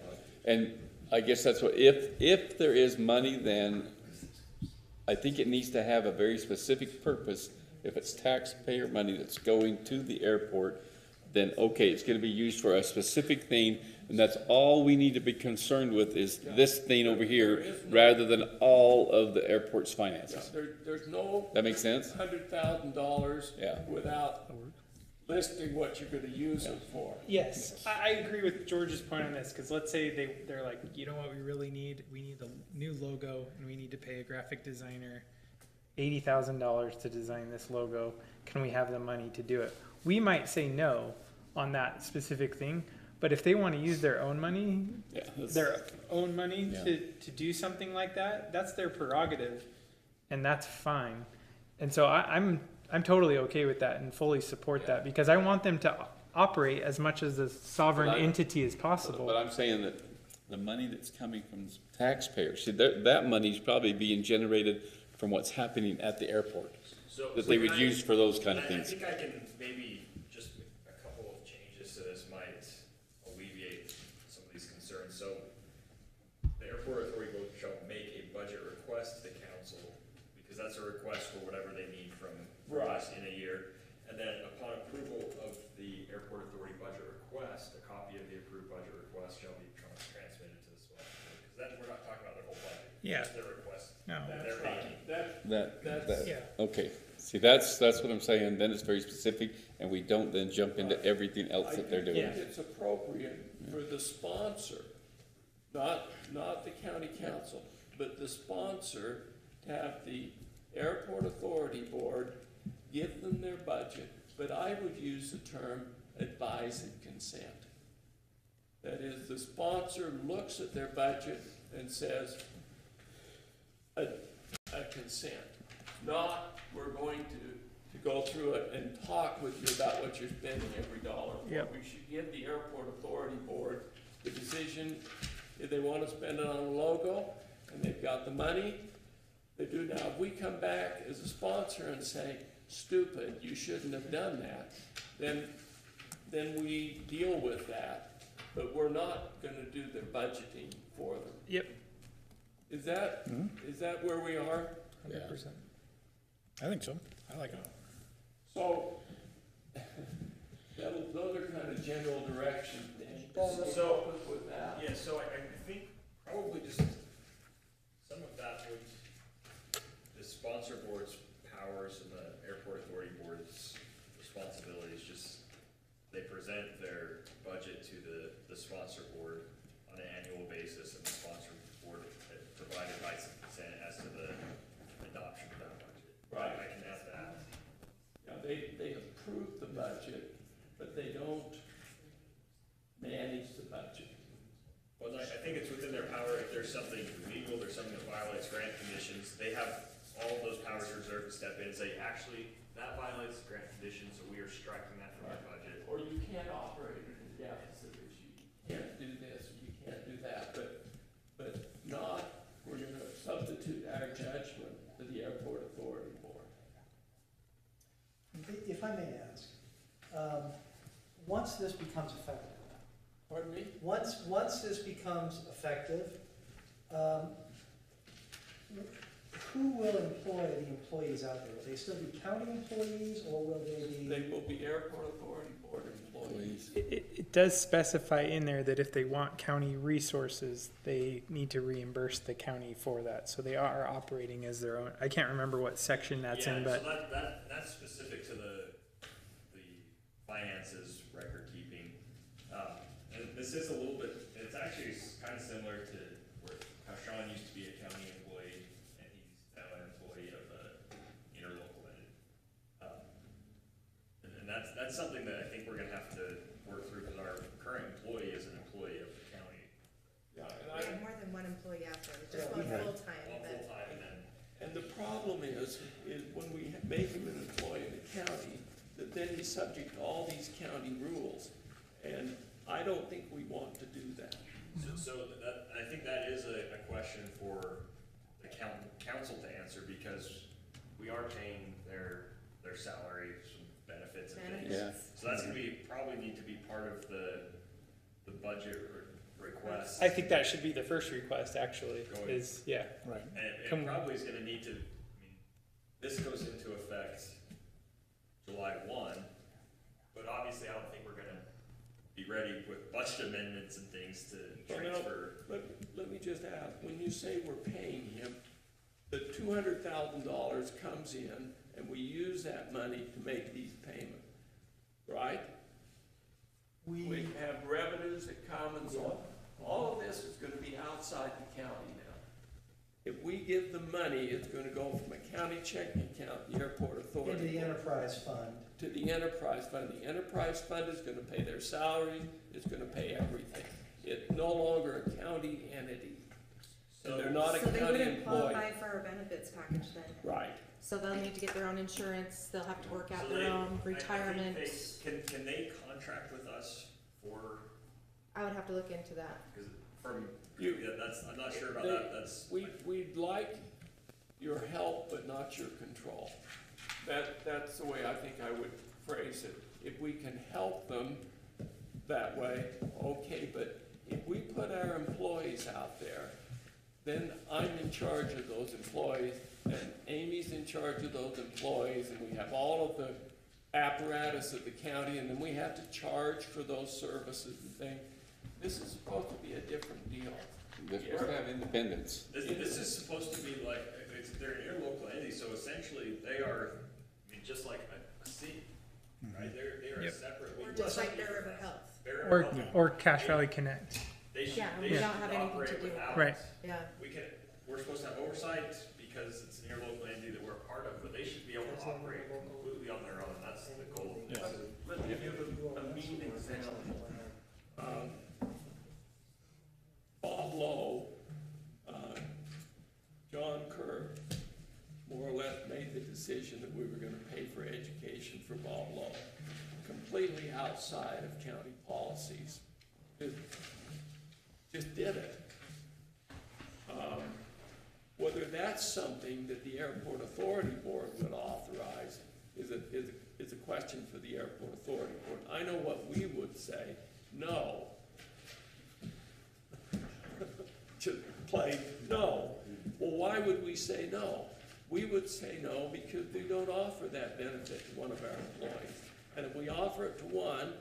And I guess that's what, if there is money, then I think it needs to have a very specific purpose. If it's taxpayer money that's going to the airport, then okay, it's gonna be used for a specific thing, and that's all we need to be concerned with is this thing over here, rather than all of the airport's Yeah, finances. there's no That makes sense? $100,000 Yeah. without listing what you're gonna use it for. Yes, I agree with George's point on this, because let's say they're like, you know what we really need? We need a new logo, and we need to pay a graphic designer $80,000 to design this logo. Can we have the money to do it? We might say no on that specific thing, but if they want to use their own money, Yeah, that's- Yeah. to do something like that, that's their prerogative, and that's fine. And so I'm totally okay with that and fully support that, because I want them to operate as much as a sovereign But I- entity as But possible. I'm saying that the money that's coming from taxpayers, see, that money's probably being generated from what's happening at the airport, So. that so they would can use for those kind of I things. think I can maybe just a couple of changes to this might alleviate some of these concerns. So the airport authority board shall make a budget request to the council, because that's a request for whatever they need from us in a year. And then upon approval of the airport authority budget request, a copy of the approved budget request shall be transmitted to the select board. Because then we're not talking about their whole budget. Yeah. Just their request No. that they're making. That's- Yeah. Okay, see, that's what I'm saying, then it's very specific, and we don't then jump into everything else that they're I doing. think it's appropriate for the sponsor, not the county council, but the sponsor to have the airport authority board give them their budget, but I would use the term advise and consent. That is, the sponsor looks at their budget and says, a consent, not we're going to go through it and talk with you about what you're spending every dollar for. Yep. We should give the airport authority board the decision, if they want to spend it on a logo, and they've got the money, they do. Now, if we come back as a sponsor and say, stupid, you shouldn't have done that, then we deal with that, but we're not gonna do the budgeting for them. Yep. Is that where we are? 100%. I think so. I like it. So, those are kind of general directions, Dan. So- With that. Yeah, so I think probably just some of that would, the sponsor board's powers and the airport authority board's responsibilities, just, they present their budget to the sponsor board on an annual basis, and the sponsor board provided advice and consent as to the adoption of that budget. Right. I can add that. Yeah, they approve the budget, but they don't manage the budget. Well, I think it's within their power, if there's something illegal, there's something that violates grant conditions, they have all of those powers reserved to step in and say, actually, that violates the grant conditions, so we are striking that from our budget. Or you can't operate at a deficit, or you can't do this, or you can't do that, but not, we're gonna substitute our judgment to the airport authority board. They if I may ask, once this becomes effective, Pardon me? once this becomes effective, who will employ the employees out there? Will they still be county employees, or will they be? They will be Airport Authority Board employees. It does specify in there that if they want county resources, they need to reimburse the county for that. So they are operating as their own. I can't remember what section that's in, but So that's specific to the finances, record keeping. And this is a little bit, it's actually kind of similar to how Sean used to be a county employee, and he's now an employee of a interlocal entity. And that's something that I think we're gonna have to work through, because our current employee is an employee of the county. Yeah, We have more than one employee out there, just one Yeah. full-time, One but full-time, and then and the problem is when we make him an employee of the county, that then he's subject to all these county rules. And I don't think we want to do that. So that, I think that is a question for the council to answer, because we are paying their salary, some benefits and things. benefits. So that's gonna probably need to be part of the budget request. I think that should be the first request. Actually, is yeah. Right. And it Come- probably is gonna need to, I mean, this goes into effect July 1, but obviously I don't think we're gonna be ready with budget amendments and things to Well, now, transfer. let me just ask, when you say we're paying him, the $200,000 comes in and we use that money to make these payments, right? We have revenues that come and so on. All of this is gonna be outside the county now. If we give them money, it's gonna go from a county checking account, the airport authority. Into the enterprise fund. To the enterprise fund. The enterprise fund is gonna pay their salaries, it's gonna pay everything. It's no longer a county entity. And they're not a So they county wouldn't employee. qualify for our benefits package then? Right. So they'll need to get their own insurance, they'll have to work out So their they- own I think retirement. Can they contract with us for, I would have to look into that. because from, You- yeah, that's, I'm not sure about They- that, that's. We'd like your help, but not your control. That's the way I think I would phrase it. If we can help them that way, okay, but if we put our employees out there, then I'm in charge of those employees, and Amy's in charge of those employees, and we have all of the apparatus of the county, and then we have to charge for those services and things. This is supposed to be a different deal. They're supposed to have independence. This is supposed to be like, they're an interlocal entity, so essentially they are, I mean, just like a city, right? They are Yep. separately. Or just like Bear River Health. Or Cache Valley Connect. They should, Yeah, they we should don't have anything to operate do with without Right. us. Yeah. We're supposed to have oversight because it's an interlocal entity that we're a part of, but they should be able to operate completely on their own, that's the goal. Let me give a mean example. Bob Lowe, John Kerr, more or less made the decision that we were gonna pay for education for Bob Lowe, completely outside of county policies. Just did it. Whether that's something that the Airport Authority Board would authorize is a question for the Airport Authority Board. I know what we would say, no. To play no. Well, why would we say no? We would say no because we don't offer that benefit to one of our employees. And if we offer it to one,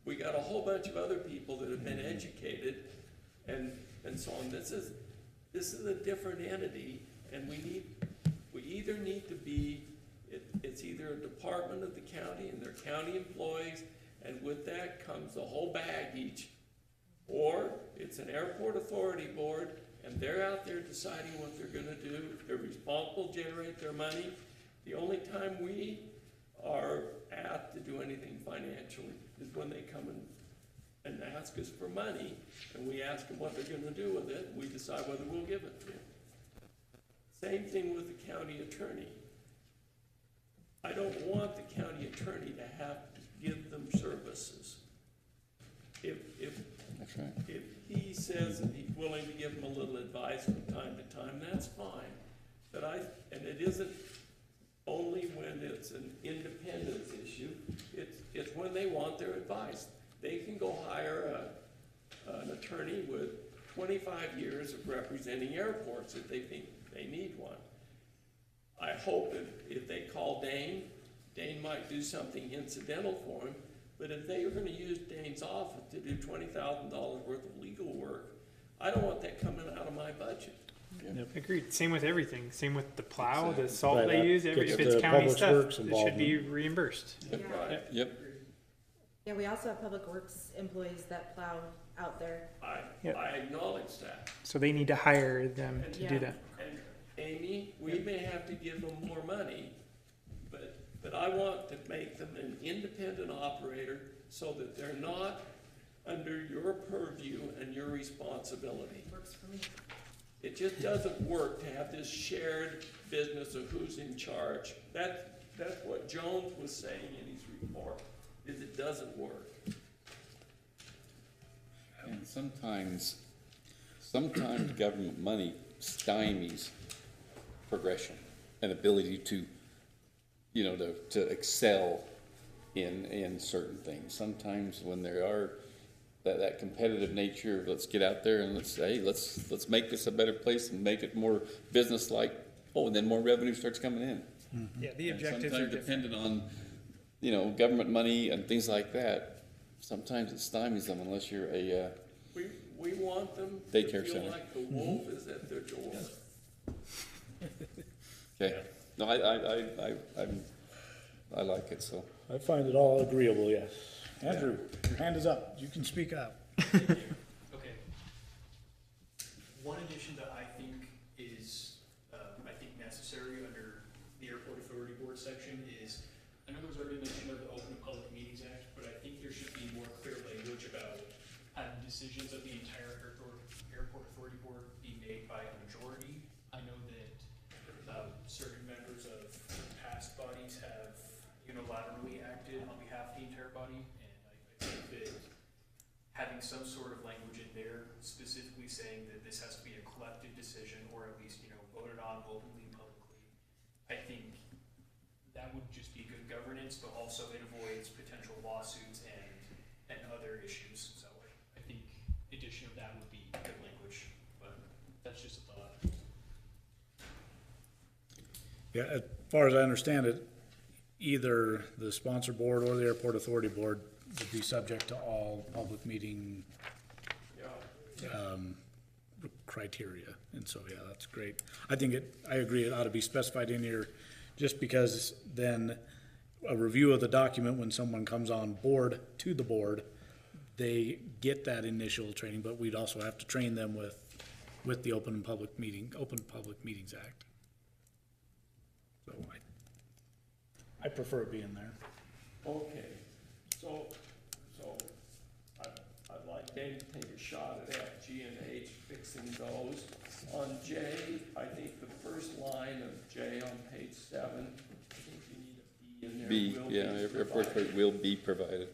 we got a whole bunch of other people that have been educated and so on. This is a different entity, and we either need to be, it's either a department of the county and their county employees, and with that comes the whole baggage, or it's an airport authority board, and they're out there deciding what they're gonna do. They're responsible to generate their money. The only time we are apt to do anything financially is when they come and ask us for money, and we ask them what they're gonna do with it, and we decide whether we'll give it to them. Same thing with the county attorney. I don't want the county attorney to have to give them services. That's right. If he says that he's willing to give them a little advice from time to time, that's fine. But and it isn't only when it's an independence issue, they want their advice. They can go hire an attorney with 25 years of representing airports if they think they need one. I hope if they call Dane, Dane might do something incidental for him, but if they are gonna use Dane's office to do $20,000 worth of legal work, I don't want that coming out of my budget. Agreed. Same with everything. Same with the plow, the Exactly. salt Right, they that use. gets If it's the county Public stuff, Works it should be involvement. reimbursed. Yeah. Right. Yep. Yeah, we also have public works employees that plow out there. Yep. I acknowledge that. So they need to hire them to do Yeah. that. And Amy, we may have to give them more money, but I want to make them an independent operator so that they're not under your purview and your responsibility. Works for me. It just doesn't work to have this shared business of who's in charge. That's what Jones was saying in his report, is it doesn't work. And sometimes government money stymies progression and ability to, to excel in certain things. Sometimes when there are that competitive nature of let's get out there and let's make this a better place and make it more business-like, and then more revenue starts coming in. Yeah, the And objectives are sometimes different. dependent on, government money and things like that, sometimes it stymies them unless you're a, We want them to Daycare feel center. like the wolf is at their door. okay. No, I like it, so. I find it all agreeable, yes. Andrew, your hand is up. You can speak up. Okay. One addition that I think is, necessary under the Airport Authority Board section is, I know there's already mention of the Open and Public Meetings Act, but I think there should be more clear language about having decisions of the entire Airport Authority Board be made by a majority. I know that, certain members of past bodies have unilaterally acted on behalf of the entire body, and I think that having some sort of language in there specifically saying that this has to be a collective decision, or at least, voted on openly and publicly, I think that would just be good governance, but also it avoids potential lawsuits and other issues. So I think addition of that would be good language, but that's just a thought. Yeah, as far as I understand it, either the sponsor board or the airport authority board would be subject to all public meeting, Yeah. criteria. And so, yeah, that's great. I agree, it ought to be specified in here, just because then a review of the document, when someone comes on board to the board, they get that initial training, but we'd also have to train them with the Open Public Meetings Act. So I prefer it being there. Okay, so I'd like Dave to take a shot at F, G, and H, fixing those. On J, I think the first line of J on page 7, I think you need a B in there. B, will yeah, be airport provided. will be provided.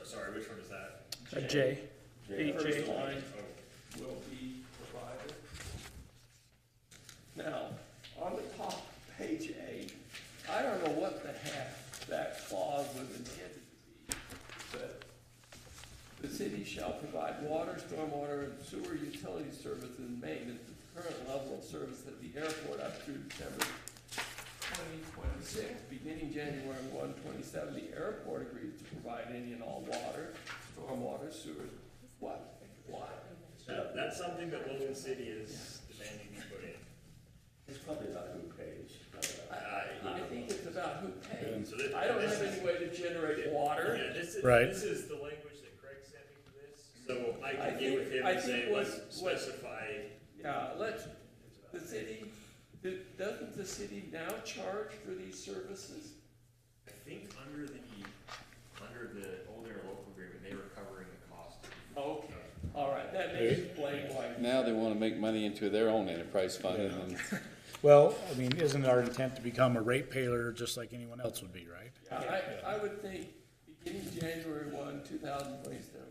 Sorry, which one is that? J. First line will be provided. Now, on the top of page 8, I don't know what the heck that clause was intended to be, but the city shall provide water, stormwater, and sewer utility service and maintenance at the current level of service at the airport up through December 2026. Beginning January 1, 2027, the airport agrees to provide any and all water, stormwater, sewer. What? That's something that Logan City is demanding we put in. It's probably about who pays. I think it's about who pays. So that- I don't this have is- any way to generate water. Yeah, Right. This is the language that Craig sent me for this, so I I can think- get with him I and think say, what- let's what- specify. Yeah, the city, doesn't the city now charge for these services? I think under the old interlocal agreement, they were covering the cost. Okay, all right, that may explain why. Now they want to make money into their own enterprise fund and then, Well, I mean, isn't our intent to become a ratepayer just like anyone else would be, right? I would think beginning January 1, 2027,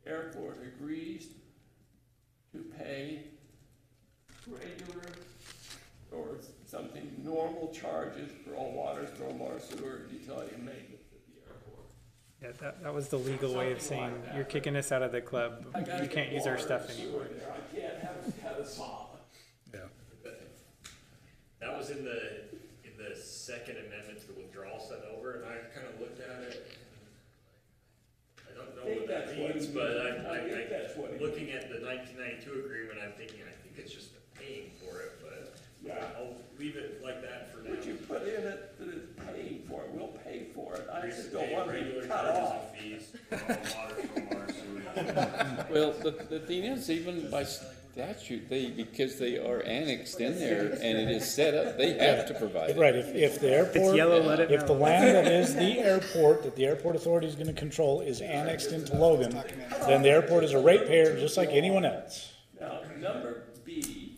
airport agrees to pay regular or something normal charges for all water, stormwater, sewer, utility, and maintenance at the airport. Yeah, that was the legal way of saying, Something like that. you're kicking us out of the club, I gotta you can't get use our water stuff and anymore. sewer there. I can't have a saw. Yeah. That was in the second amendment to the withdrawal sent over, and I kind of looked at it. I don't know what that means, but think that's what it looking at the 1992 agreement, I'm thinking, I think it's just paying for it, but Yeah. I'll leave it like that for now. Would you put in it that it's paying for it? We'll pay for it. I just don't Pay want to regular be cut charges off. and fees for all water from our sewage. Well, the thing is, even by statute, because they are annexed in there and it is set up, they have to provide it. Right, if the airport, yellow, let it if the know. land that is the airport, that the airport authority is gonna control is annexed into Logan, then the airport is a ratepayer just like anyone else. Now, number B,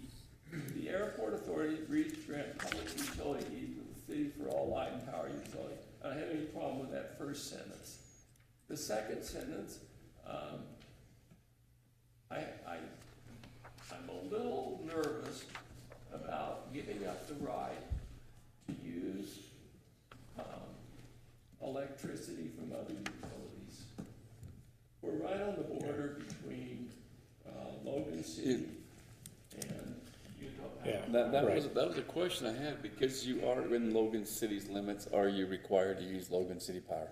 the airport authority agrees to grant public utility easement to the city for all light and power utility. I don't have any problem with that first sentence. The second sentence, I'm a little nervous about giving up the right to use, electricity from other utilities. We're right on the border between, Logan City and Utah. Yeah. That was a question I had, because you are in Logan City's limits, are you required to use Logan City Power?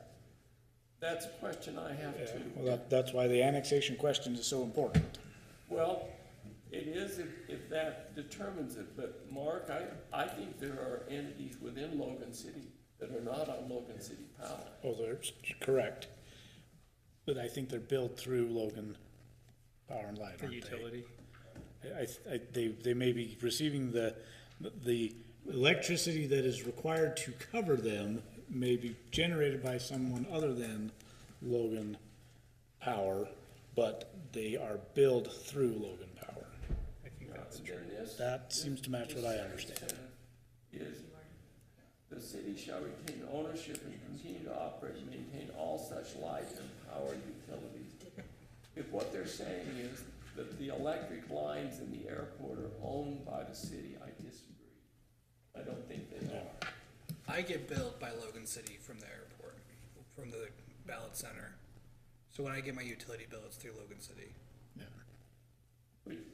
That's a question I have too. Well, that's why the annexation question is so important. Well, it is if that determines it, but Mark, I think there are entities within Logan City that are not on Logan City Power. Oh, they're correct. But I think they're billed through Logan Power and Light, The aren't they? utility. They may be receiving the electricity that is required to cover them may be generated by someone other than Logan Power, but they are billed through Logan Power. I think that's And true. then this- That seems to match what I understand. Is the city shall retain ownership and continue to operate and maintain all such light and power utilities. If what they're saying is that the electric lines in the airport are owned by the city, I disagree. I don't think they are. I get billed by Logan City from the airport, from the ballot center. So when I get my utility bill, it's through Logan City. Yeah.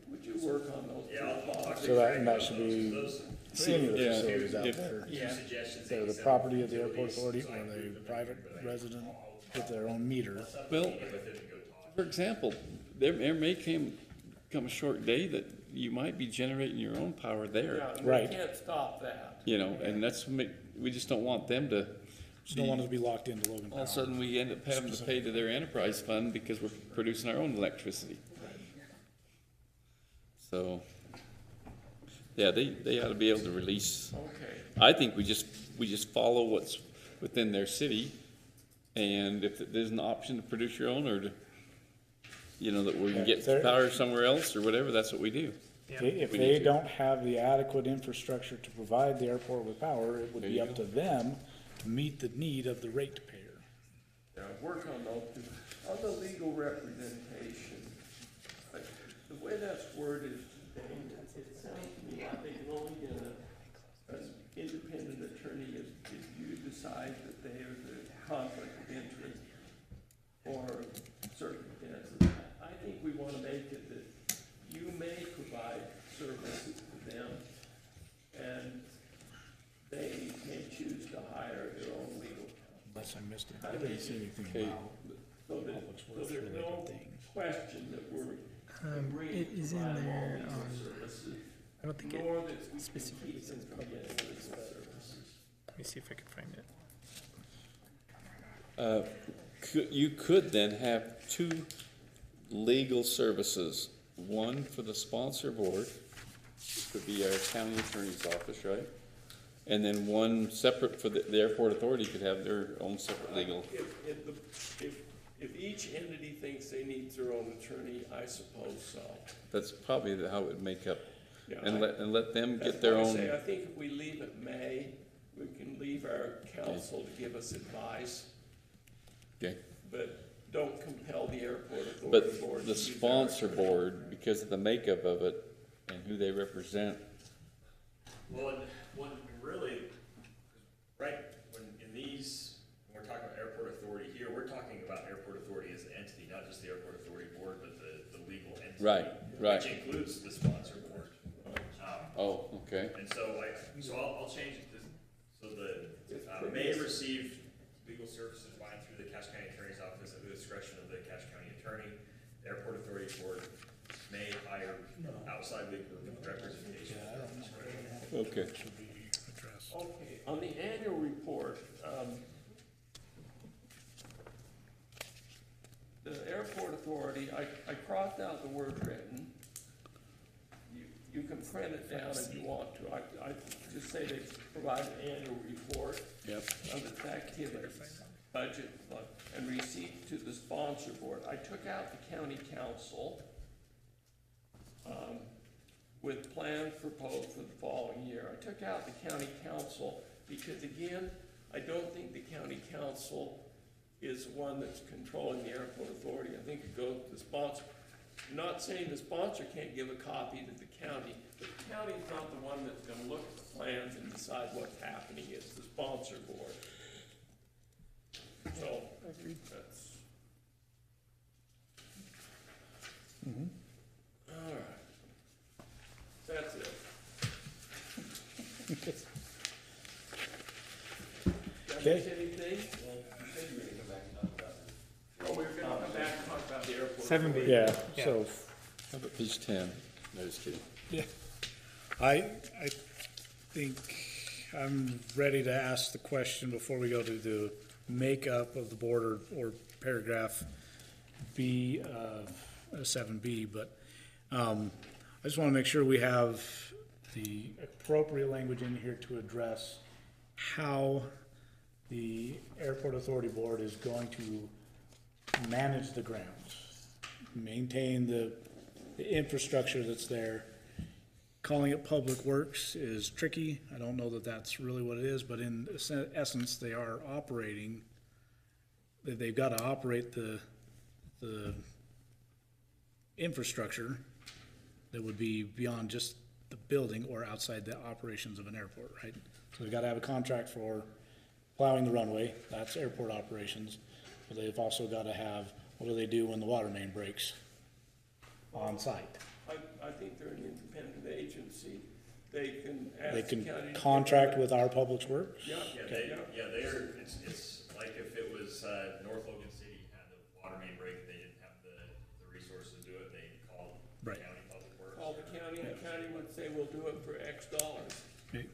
Would you work on those? Yeah, I'll talk to So Greg that about should be those. for any of the Yeah. facilities out If- there. Two suggestions. They're that the he sent property with of the airport utilities, authority so I or included the them, private but I- resident with their own meter. Well, Get with him and go talk. for example, there may come a short day that you might be generating your own power Yeah, there, and Right. we can't stop that. you know, and we just don't want them to, Just don't want it to be locked into Logan all of a Power. sudden, we end up having to pay to their enterprise fund because we're producing our own electricity. So, yeah, they ought to be able to release. Okay. I think we just follow what's within their city, and if there's an option to produce your own, or to, you know, that we can get There- power somewhere else or whatever, that's what we do. Yeah. If We they need to. don't have the adequate infrastructure to provide the airport with power, it would There be you up to them to meet the need of the ratepayer. Yeah, work on those, 'cause on the legal representation, like, the way that's worded, it sounds to me like they can only get an independent attorney if you decide that there's a conflict of interest or circumstances. I think we wanna make it that you may provide services to them, and they may choose to hire their own legal counsel. Unless I missed it, I didn't see anything Okay. about So that, public so works there's related no things. question that we're agreeing It to is in provide all there, legal services, I don't think it, nor that we can specifically keep them says from public getting works, legal services. let me see if I can find it. You could then have two legal services, one for the sponsor board, could be our county attorney's office, right? And then one separate for the airport authority could have their own separate legal. If each entity thinks they need their own attorney, I suppose so. That's probably how it would make up, Yeah, and let them that's get their why I own. say, I think if we leave it May, we can leave our counsel to give us advice, Okay. but don't compel the airport authority But board. the to use sponsor our- board, because of the makeup of it and who they represent, Well, and when really, right, when in these, when we're talking about airport authority here, we're talking Right, right. Which includes the sponsor board. Oh, okay. And so I'll change it to, so the may receive legal services by and through the Cache County Attorney's Office at the discretion of the Cache County Attorney. The Airport Authority Board may hire outside legal representation. Okay. Okay, on the annual report, the airport authority, I crossed out the word written. You can print it down if you want to. I just say they provide an annual report Yep. of its activities, budget, and receipt to the sponsor board. I took out the county council, with plans proposed for the following year. I took out the county council because, again, I don't think the county council is the one that's controlling the airport authority. I think it goes to the sponsor. I'm not saying the sponsor can't give a copy to the county, but the county's not the one that's gonna look at the plans and decide what's happening. It's the sponsor board. So, that's. All right. That's it. Okay. Anything? Oh, we're gonna come back and talk about the airport. 7B. Yeah, Yeah. so, How about page 10? No, just kidding. yeah. I think I'm ready to ask the question before we go to the makeup of the board or paragraph B of 7B, but, I just wanna make sure we have the appropriate language in here to address how the Airport Authority Board is going to manage the grounds, maintain the infrastructure that's there. Calling it public works is tricky. I don't know that that's really what it is, but in essence, they are operating, they've got to operate the infrastructure that would be beyond just the building or outside the operations of an airport, right? So they've got to have a contract for plowing the runway, that's airport operations. But they've also got to have, what do they do when the water main breaks on site? I think they're an independent agency. They can ask They the can county. to contract provide- with our public works? Yeah, They're, it's like if it was, North Logan City had the water main break, they didn't have the resources to do it, they called the Right. county public works. call the county, and the county would say, we'll do it for X dollars. Okay.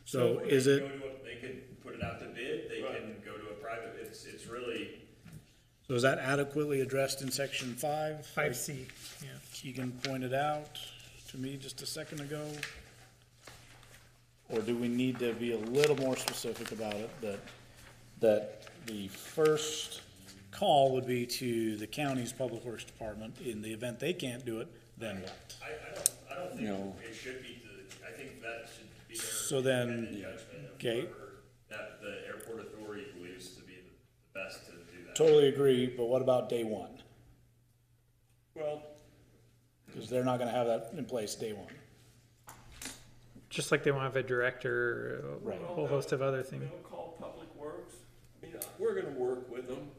So they is could it, go to they could put it out to bid, they can go to a private, it's really, so is that adequately addressed in section 5? 5C, yeah. Keegan pointed out to me just a second ago? Or do we need to be a little more specific about it, that the first call would be to the county's public works department, in the event they can't do it, then what? I don't think No. it should be I think that should be their So then, independent judgment of okay. whoever that the airport authority believes to be the best to do that. Totally agree, but what about day one? Well, Because they're not gonna have that in place day one. Just like they won't have a director, Right. a whole host of other things. they'll call Public Works. I mean, we're gonna work with them.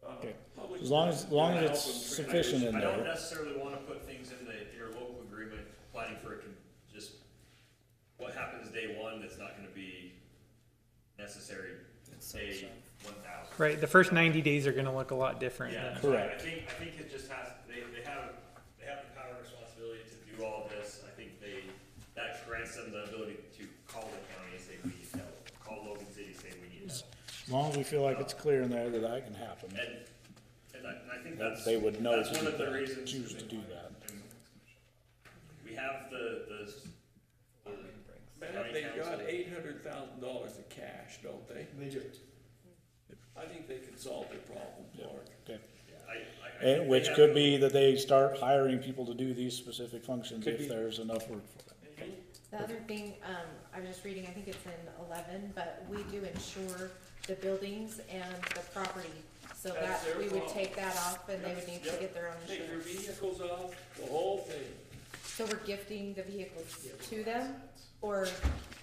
Okay. Public As long Works as, long will as help it's them train. sufficient in I don't there. necessarily wanna put things in your local agreement, planning for just what happens day one that's not gonna be necessary, day 1,000. Right, the first 90 days are gonna look a lot different. Yeah, than- so Correct. I think it just has, they have the power and responsibility to do all this. I think that grants them the ability to call the county and say, we need help. Call Logan City, say, we need help. As long as we feel like it's clear in there that that can happen, And I think that that's. they would know That's to one do of the that, reasons. choose to do that. And we have the Matt, they've got $800,000 of cash, don't they? They do. I think they can solve their problem for it. Okay. I think And they which have- could be that they start hiring people to do these specific functions Could if be. there's enough work for them. The other thing, I was just reading, I think it's in 11, but we do insure the buildings and the property. So That's that, their we would problem. take that off and they would need to Yep. get their own Take their insurance. vehicles off, the whole thing. So we're gifting the vehicles to them? Or,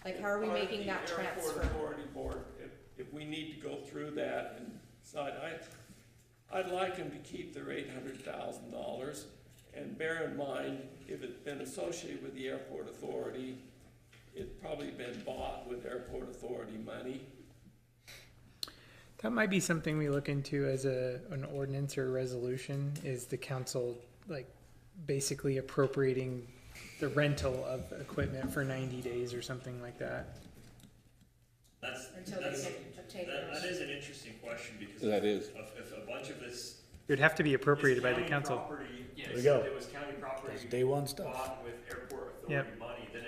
like, how are we Part of making the that Airport transfer? Authority Board, if we need to go through that and decide, I'd like them to keep their $800,000 And bear in mind, if it's been associated with the airport authority, it's probably been bought with airport authority money. That might be something we look into as an ordinance or a resolution, is the council like basically appropriating the rental of equipment for 90 days or something like that. Until they take That is an interesting question, because That is. if a bunch of this It would have to be is appropriated by the county council. property, Yes. There we go. it was county property That's day one stuff. bought with airport Yep. authority money, then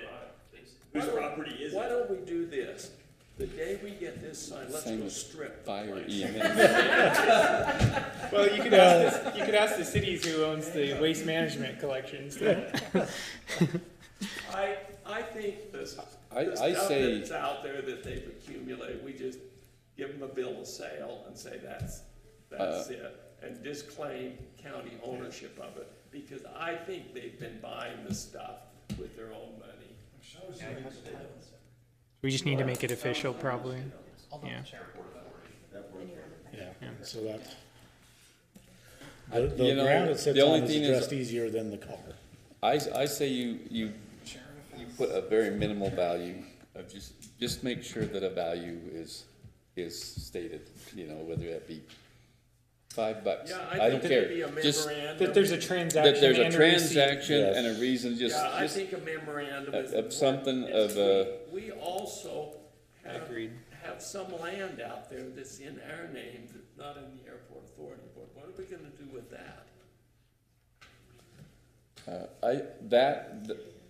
whose property is Why it? don't we do this? The day we get this signed, let's Same go with strip the Fire place. EMS. Well, you could ask the cities who owns the waste management collections. I think the stuff I say, that's out there that they've accumulated, we just give them a bill of sale and say that's it. And disclaim county ownership of it, because I think they've been buying the stuff with their own money. We just need to make it official, probably. Yeah. Yeah, so that, the you know, ground it sits the only on is thing is- addressed easier than the car. I say you put a very minimal value of just make sure that a value is stated, you know, whether that be $5. Yeah, I don't think care. it'd be a Just memorandum. That there's a transaction. that there's a and receipt. transaction Yes. and a reason, just, Yeah, I just think a memorandum is. of something important. of We also Agreed. have some land out there that's in our name, that's not in the airport authority board. What are we gonna do with that?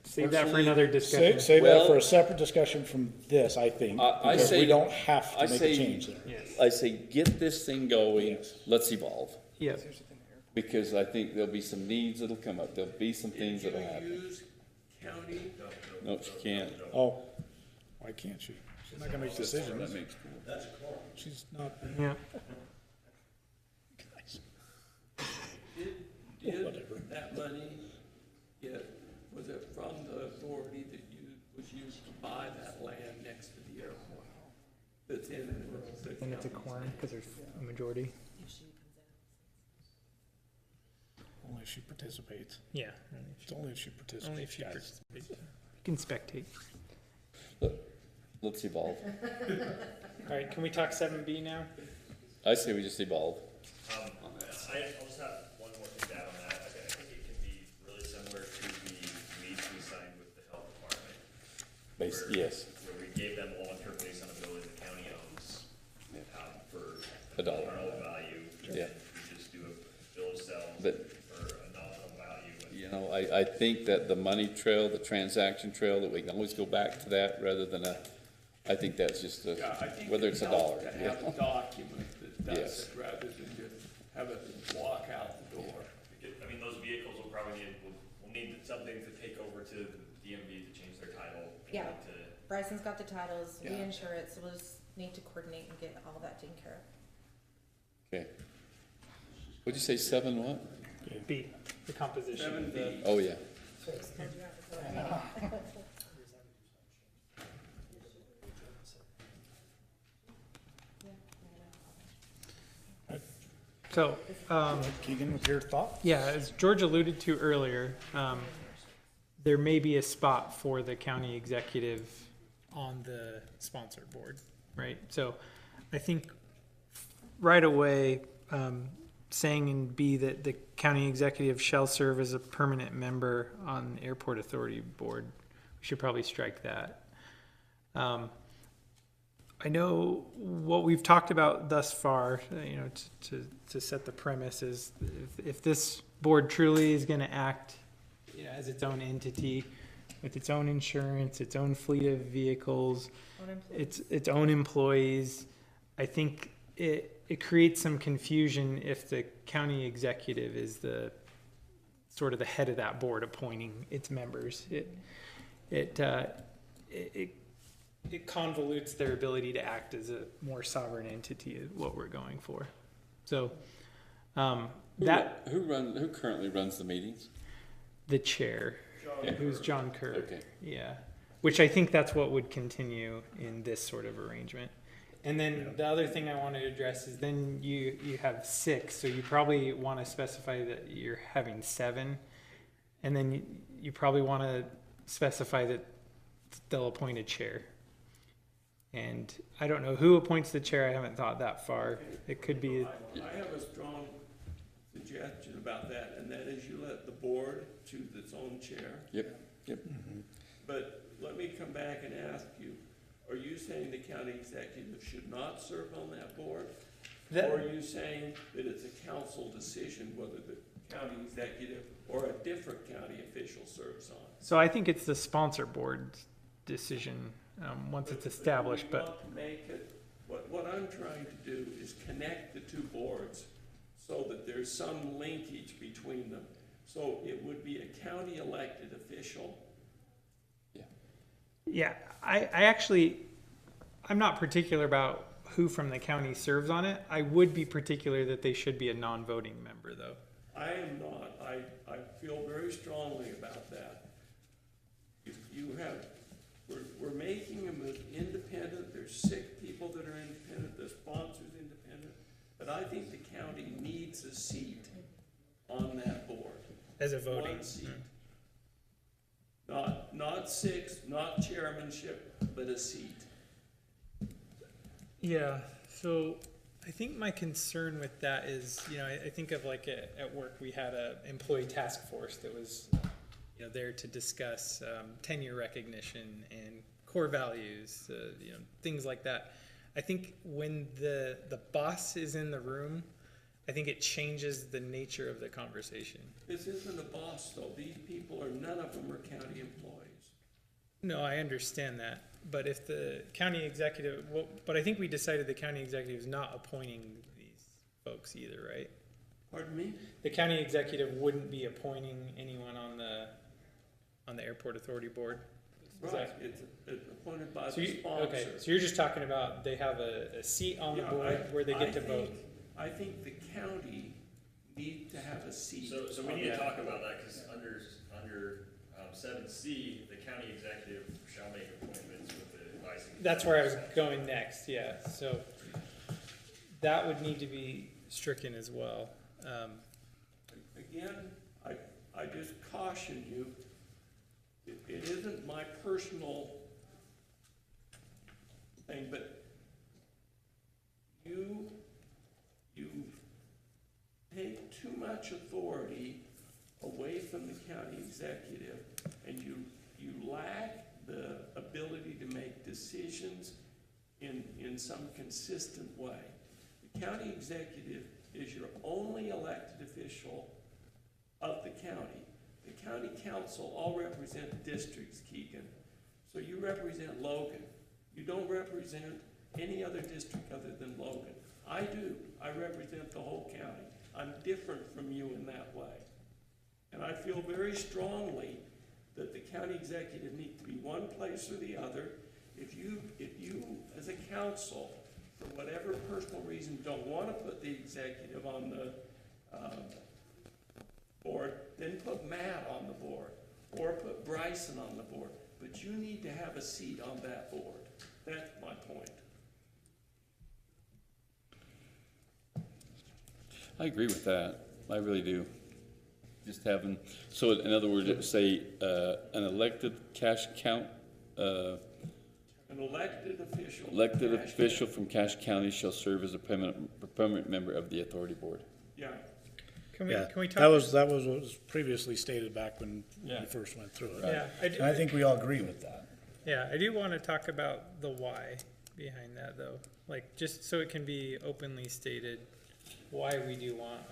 Save that for another discussion. Save that Well- for a separate discussion from this, I think, I because say- we don't have I to make say- a change there. Yes. I say, get this thing going, Yes. let's evolve. Yep. Because I think there'll be some needs that'll come up, there'll be some things Did that'll you happen. use county? No, she can't. Oh, why can't she? She's not gonna make decisions. That makes cool. That's a quorum. She's not. Yeah. Did Whatever. that money was it from the authority that was used to buy that land next to the airport? That's in the And it's a county's quorum name? because there's a majority. Only if she participates. Yeah. It's only if she participates. Only if you guys. participate. You can spectate. Let's evolve. All right, can we talk 7B now? I say we just evolve. I'll just have one more thing to add on that. I think it can be really similar to the lease we signed with the health department. Yes, Where we gave them long-term lease on a building the county owns, Yeah. for $1. nominal value. Yeah. We just do a bill of sale But- for a nominal value. And you know, I think that the money trail, the transaction trail, that we can always go back to that rather than I think that's just Yeah, I think whether it's a dollar. To have a document that does Yes. it rather than just have it walk out the door. I mean, those vehicles will probably will need something to take over to the DMV to change their title. and Yeah. to- Bryson's got the titles, we Yeah. insure it, so we'll just need to coordinate and get all that taken care of. Okay. What'd you say, 7 what? B, the composition of the. 7B. Oh, yeah. So, Keegan, with your thought? yeah, as George alluded to earlier, there may be a spot for the county executive on the sponsor board, right? So I think right away, saying in B that the county executive shall serve as a permanent member on the airport authority board, we should probably strike that. I know what we've talked about thus far, you know, to set the premise is if this board truly is going to act, you know, as its own entity with its own insurance, its own fleet of vehicles, its own employees, I think it creates some confusion if the county executive is the sort of the head of that board appointing its members. It convolutes their ability to act as a more sovereign entity is what we're going for. So Who currently runs the meetings? the chair, who's John Kerr. Okay. Yeah. Which I think that's what would continue in this sort of arrangement. And then the other thing I wanted to address is then you have 6, so you probably want to specify that you're having 7. And then you probably want to specify that they'll appoint a chair. And I don't know who appoints the chair. I haven't thought that far. It could be. I have a strong suggestion about that, and that is you let the board choose its own chair. Yep. But let me come back and ask you, are you saying the county executive should not serve on that board? Or are you saying that it's a council decision whether the county executive or a different county official serves on? So I think it's the sponsor board's decision once it's established. But But we want to make it, what I'm trying to do is connect the two boards so that there's some linkage between them. So it would be a county elected official. yeah, I'm not particular about who from the county serves on it. I would be particular that they should be a non-voting member, though. I am not. I feel very strongly about that. We're making them independent. There's 6 people that are independent. The sponsor's independent. But I think the county needs a seat on that board. As a voting. One seat. Not 6, not chairmanship, but a seat. Yeah, so I think my concern with that is, I think of like at work, we had a employee task force that was, there to discuss tenure recognition and core values, things like that. I think when the boss is in the room, I think it changes the nature of the conversation. This isn't a boss, though. These people none of them are county employees. No, I understand that. But if the county executive, but I think we decided the county executive is not appointing these folks either, right? Pardon me? The county executive wouldn't be appointing anyone on the airport authority board. Right, it's appointed by So the sponsor. okay, so you're just talking about they have a seat on the board where they get to vote. I think the county need to have a seat. So we need to talk about that, because under 7C, the county executive shall make appointments with the advice. That's where I was going next, yeah. So that would need to be stricken as well. Again, I just caution you, it isn't my personal thing, but you take too much authority away from the county executive, and you lack the ability to make decisions in some consistent way. The county executive is your only elected official of the county. The county council all represent districts, Keegan. So you represent Logan. You don't represent any other district other than Logan. I do. I represent the whole county. I'm different from you in that way. And I feel very strongly that the county executive needs to be one place or the other. If you, as a council, for whatever personal reason, don't want to put the executive on the board, then put Matt on the board, or put Bryson on the board. But you need to have a seat on that board. That's my point. I agree with that. I really do. Just having, so in other words, it would say, an elected cash count, An elected official. elected official from Cache County shall serve as a permanent member of the authority board. Yeah. Can Yeah, we talk? that was what was previously stated back when Yeah. we first went through it. Yeah, And I think we all agree with that. Yeah, I do want to talk about the why behind that, though. Like, just so it can be openly stated why we do want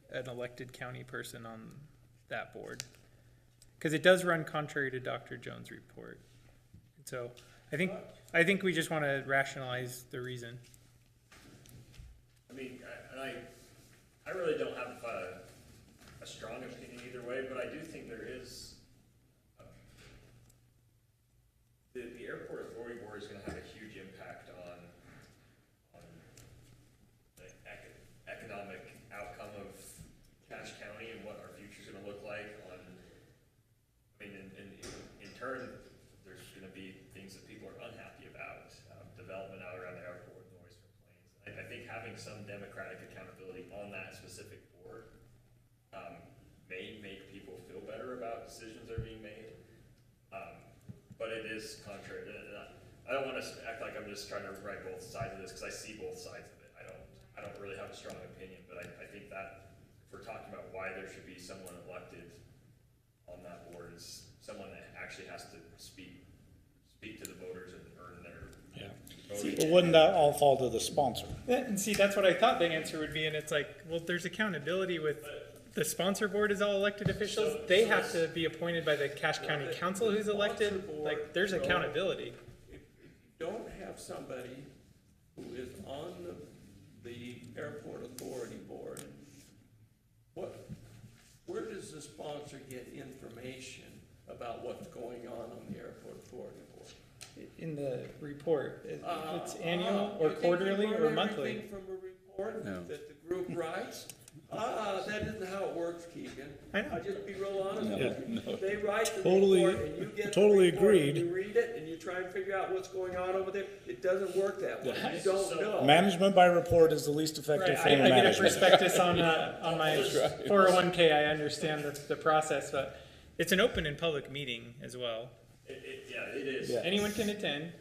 an elected county person on that board. Because it does run contrary to Dr. Jones' report. So I think we just want to rationalize the reason. I mean, I really don't have a strong opinion either way, but I do think there is, the airport authority board is gonna have a huge impact on the economic outcome of Cache County and what our future's gonna look like on, in turn, there's gonna be things that people are unhappy about, development out around the airport, noise from planes. I think having some democratic accountability on that specific board may make people feel better. better about decisions that are being made. But it is contrary, I don't wanna act like I'm just trying to write both sides of this, cause I see both sides of it. I don't really have a strong opinion, but I think that if we're talking about why there should be someone elected on that board, is someone that actually has to speak to the voters and earn their Yeah. voting. But wouldn't that all fall to the sponsor? And see, that's what I thought the answer would be, and it's like, well, there's accountability with, the sponsor board is all elected officials, they have to be appointed by the Cache County Council who's elected, like, there's accountability. If you don't have somebody who is on the airport authority board, where does the sponsor get information about what's going on the airport authority board? In the report, it's annual or You think quarterly they or learn monthly. everything from a report No. that the group writes? That isn't how it works, Keegan. I know. I'll just be real honest No, with you. no. They write the Totally- report and you get the totally report and agreed. you read it and you try and figure out what's going on over there. It doesn't work that way. You don't know. Management by report is the least effective Right, form of I get a management. prospectus on my 401k, I understand the process, but it's an open and public meeting as well. Yeah, it is. Yeah. Anyone can attend.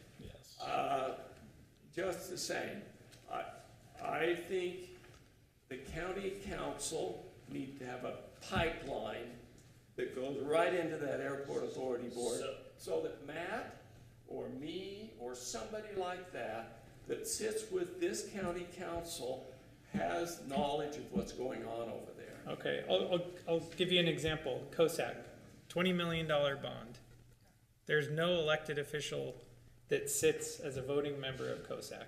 Just the same, I think the county council need to have a pipeline that goes right into that airport authority board, so that Matt or me or somebody like that sits with this county council has knowledge of what's going on over there. Okay, I'll give you an example. COSAC, $20 million bond. There's no elected official that sits as a voting member of COSAC.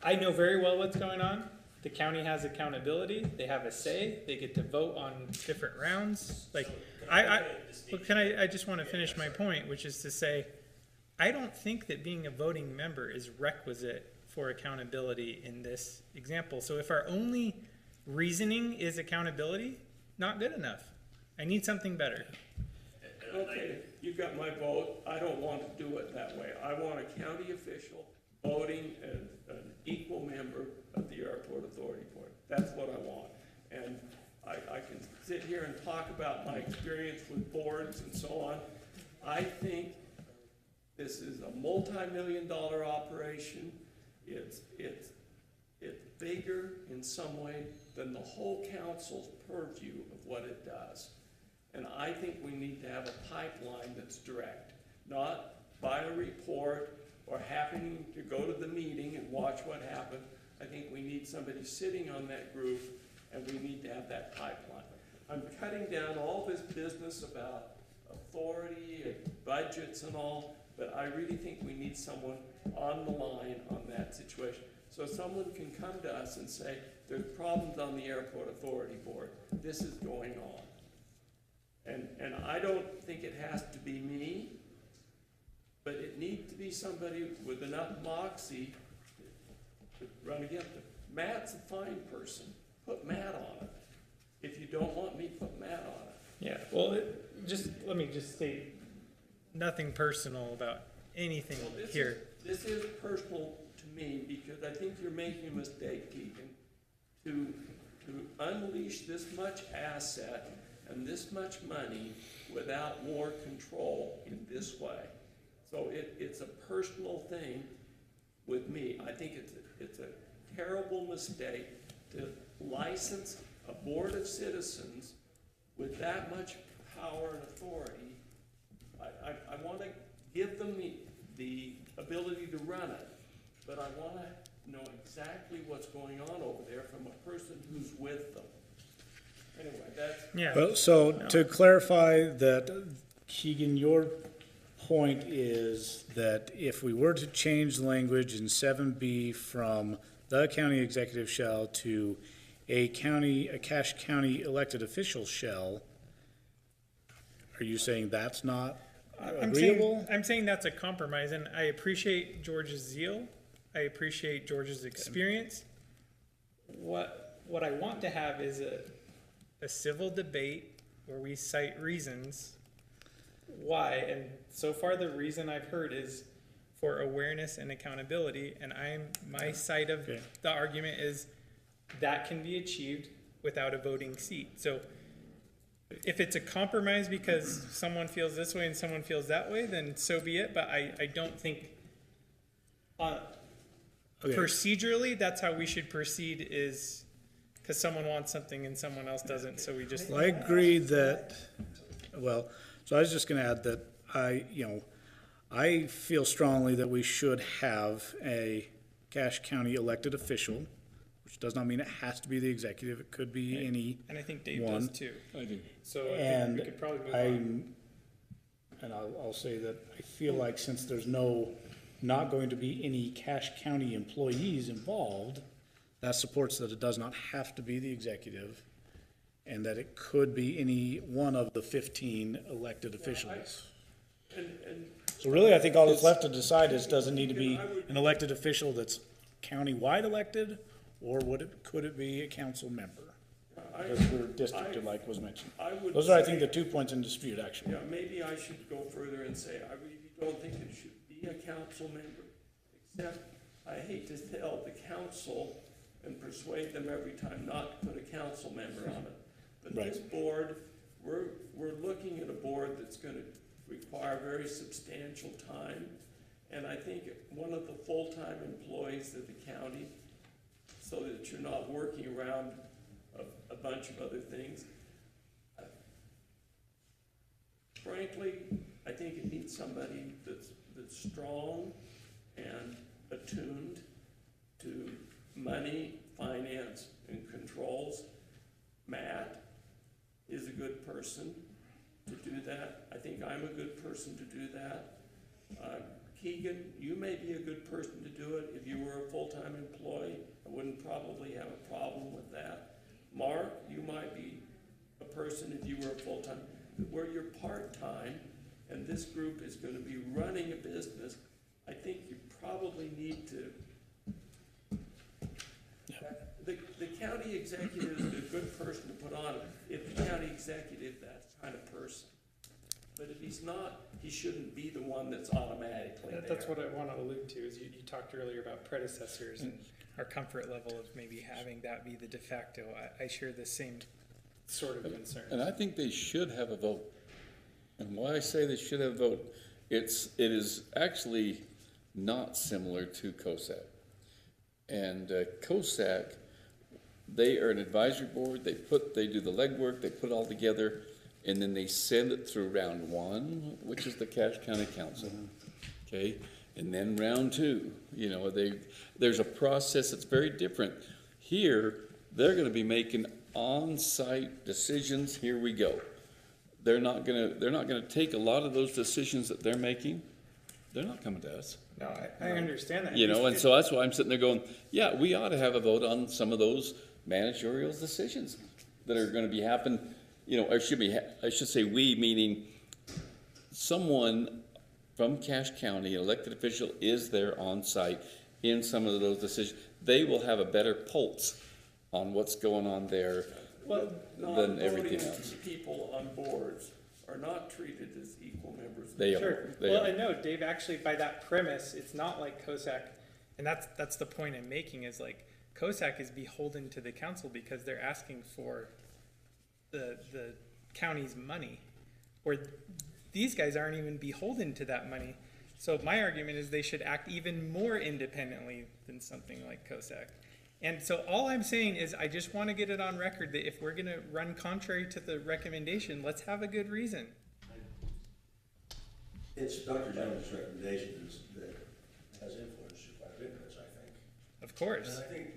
I know very well what's going on. The county has accountability. They have a say. They get to vote on different rounds. Like, I just want to finish my point, which is to say, I don't think that being a voting member is requisite for accountability in this example. So if our only reasoning is accountability, not good enough. I need something better. Okay, you got my vote. I don't want to do it that way. I want a county official voting as an equal member of the airport authority board. That's what I want. And I can sit here and talk about my experience with boards and so on. I think this is a multi-million-dollar operation. It's bigger in some way than the whole council's purview of what it does. And I think we need to have a pipeline that's direct, not by a report or happening to go to the meeting and watch what happened. I think we need somebody sitting on that group, and we need to have that pipeline. I'm cutting down all this business about authority and budgets and all, but I really think we need someone on the line on that situation. So someone can come to us and say, there's problems on the airport authority board. This is going on. And I don't think it has to be me, but it needs to be somebody with enough moxie to run against it. Matt's a fine person. Put Matt on it. If you don't want me, put Matt on it. Yeah, well, let me just state nothing personal about anything Well, here. This is personal to me because I think you're making a mistake, Keegan, to unleash this much asset and this much money without more control in this way. So it's a personal thing with me. I think it's a terrible mistake to license a board of citizens with that much power and authority. I want to give them the ability to run it, but I want to know exactly what's going on over there from a person who's with them. Anyway, that's... Yeah. Well, so to clarify that, Keegan, your point is that if we were to change the language in 7B from the county executive shall to a Cache County elected official shall, are you saying that's not agreeable? I'm saying that's a compromise, and I appreciate George's zeal. I appreciate George's experience. What I want to have is a civil debate where we cite reasons why, and so far the reason I've heard is for awareness and accountability, and my side of the argument is that can be achieved without a voting seat. So if it's a compromise because someone feels this way and someone feels that way, then so be it, but I don't think, Okay. procedurally, that's how we should proceed is, because someone wants something and someone else doesn't, so we just. Well, I agree that, well, so I was just gonna add that I feel strongly that we should have a Cache County elected official, which does not mean it has to be the executive, it could be any. And I think Dave one. does too. I do. So I think And we could probably move on. I'll say that I feel like since there's not going to be any Cache County employees involved, that supports that it does not have to be the executive, and that it could be any one of the 15 elected officials. So really, I think all that's left to decide is, does it need to be an elected official that's county-wide elected, or could it be a council member? Because we're districted, like was mentioned. Those are, I think, the 2 points in dispute, actually. Yeah, maybe I should go further and say, I really don't think it should be a council member, except I hate to tell the council and persuade them every time not to put a council member on it. But Right. this board, we're looking at a board that's gonna require very substantial time. And I think one of the full-time employees of the county, so that you're not working around a bunch of other things. Frankly, I think it needs somebody that's strong and attuned to money, finance, and controls. Matt is a good person to do that. I think I'm a good person to do that. Keegan, you may be a good person to do it. If you were a full-time employee, I wouldn't probably have a problem with that. Mark, you might be a person if you were a full-time. Where you're part-time, and this group is gonna be running a business, I think you probably need to. The county executive is a good person to put on, if the county executive, that kind of person. But if he's not, he shouldn't be the one that's automatically there. That's what I want to allude to, is you talked earlier about predecessors and our comfort level of maybe having that be the de facto. I share the same sort of concern. And I think they should have a vote. And why I say they should have a vote, it is actually not similar to COSAC. And COSAC, they are an advisory board, they do the legwork, they put it all together, and then they send it through round one, which is the Cache County Council, okay? And then round two, there's a process that's very different. Here, they're gonna be making on-site decisions, here we go. They're not gonna take a lot of those decisions that they're making, they're not coming to us. No, I understand that. And so that's why I'm sitting there going, yeah, we ought to have a vote on some of those managerial decisions that are gonna be happening, I should say we, meaning someone from Cache County, an elected official, is there on site in some of those decisions. They will have a better pulse on what's going on there than everything else. People on boards are not treated as equal members. They Sure. are. They Well, are. I know, Dave, actually, by that premise, it's not like COSAC, and that's the point I'm making, is like, COSAC is beholden to the council because they're asking for the county's money, or these guys aren't even beholden to that money. So my argument is they should act even more independently than something like COSAC. And so all I'm saying is I just want to get it on record that if we're going to run contrary to the recommendation, let's have a good reason. It's Dr. Jones' recommendation that has influenced you quite a bit, Chris, I think. Of course. And I think,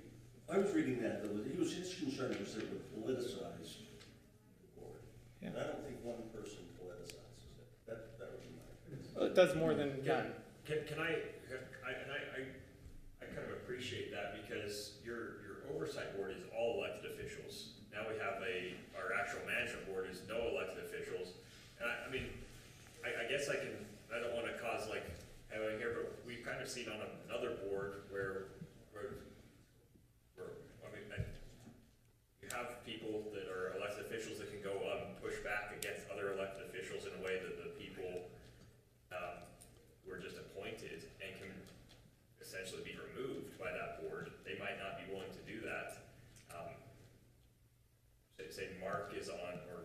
I was reading that, his concern was that it would politicize the board. Yeah. And I don't think one person politicizes it. That would be my opinion. It does more than none. Can I kind of appreciate that, because your oversight board is all elected officials. Now we have our actual management board is no elected officials. And I guess I don't want to cause having here, but we've kind of seen on another board where you have people that are elected officials that can go up and push back against other elected officials in a way that the people were just appointed and can essentially be removed by that board. They might not be willing to do that. Say Mark is on, or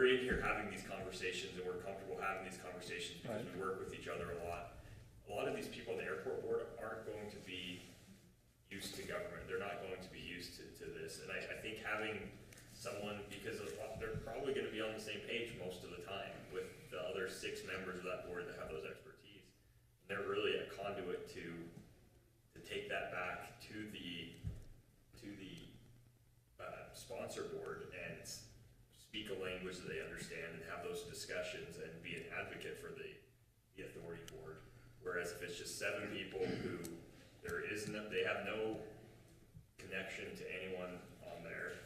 we're in here having these conversations and we're comfortable having these conversations because we work with each other a lot. A lot of these people on the airport board aren't going to be used to government. They're not going to be used to this. And I think having someone, because they're probably going to be on the same page most of the time with the other 6 members of that board that have those expertise. They're really a conduit to take that back to the sponsor board and speak a language that they understand and have those discussions and be an advocate for the authority board. Whereas if it's just 7 people who they have no connection to anyone on there,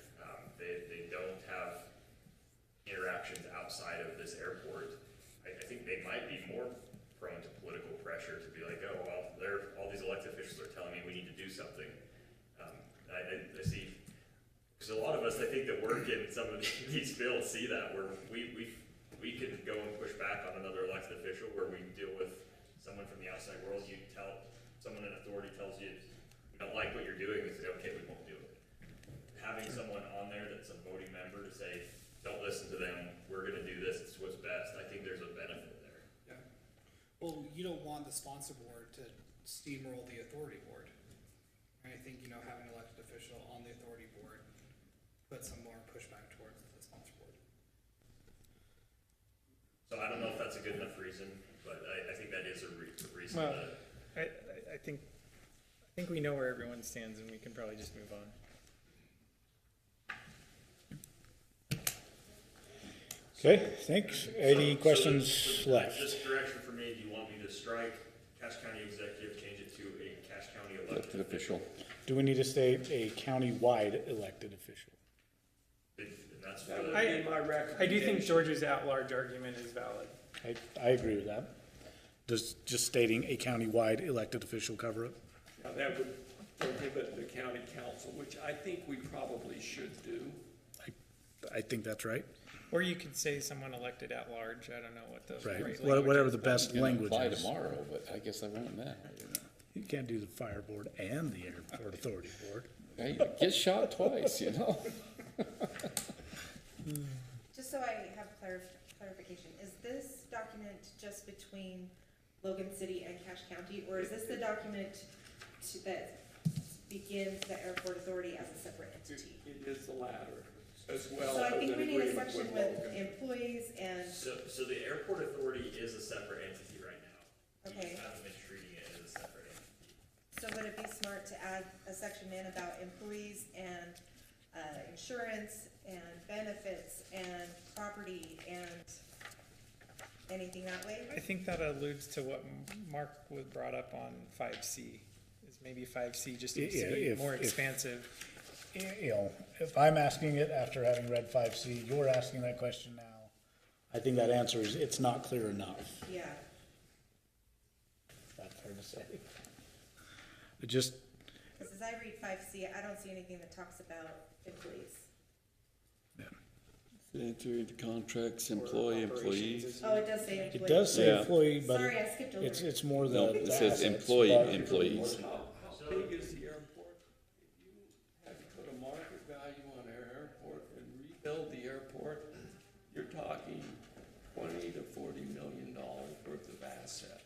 they don't have interactions outside of this airport, I think they might be more prone to political pressure to be like, oh, well, all these elected officials are telling me we need to do something. I see, because a lot of us, I think, that work in some of these fields see that, where we can go and push back on another elected official, where we deal with someone from the outside world. You tell someone in authority tells you we don't like what you're doing, they say, okay, we won't do it. Having someone on there that's a voting member to say, don't listen to them, we're gonna do this, it's what's best, I think there's a benefit there. Yeah. Well, you don't want the sponsor board to steamroll the authority board. And I think, having an elected official on the authority board puts some more pushback towards the sponsor board. So I don't know if that's a good enough reason, but I think that is a reason. Well, I think we know where everyone stands, and we can probably just move on. Okay, thanks. Any questions left? Just direction for me, do you want me to strike Cache County Executive, change it to a Cache County elected official? Do we need to state a county-wide elected official? And that's for That would the, be my recommendation. I do think George's at-large argument is valid. I agree with that. Does just stating a county-wide elected official cover it? Now, that would prohibit the county council, which I think we probably should do. I think that's right. Or you could say someone elected at large. I don't know what the Right. language Whatever is, the but- best language Apply is. tomorrow, but I guess I won't now. You can't do the fire board and the airport authority board. Hey, get shot twice, Just so I have clarification, is this document just between Logan City and Cache County, or is this the document that begins the airport authority as a separate entity? It is the latter, as well So I as think an we need a agreement section with with Logan. employees and, so the airport authority is a separate entity right now. We Okay. just haven't been treating it as a separate entity. so would it be smart to add a section in about employees and insurance and benefits and property and anything that way? I think that alludes to what Mark was brought up on 5C. Is maybe 5C just needs to Yeah, be if- more if- expansive. If I'm asking it after having read 5C, you're asking that question now. I think that answer is, it's not clear enough. Yeah, That's hard to say. It just, because as I read 5C, I don't see anything that talks about employees. Enter into contracts, employees. Oh, it does say employees. it does say Yeah. employee, but Sorry, I skipped over. it's more No, the it says assets, employees. How big is the airport? If you had to put a market value on our airport and rebuild the airport, you're talking $20 to $40 million worth of asset.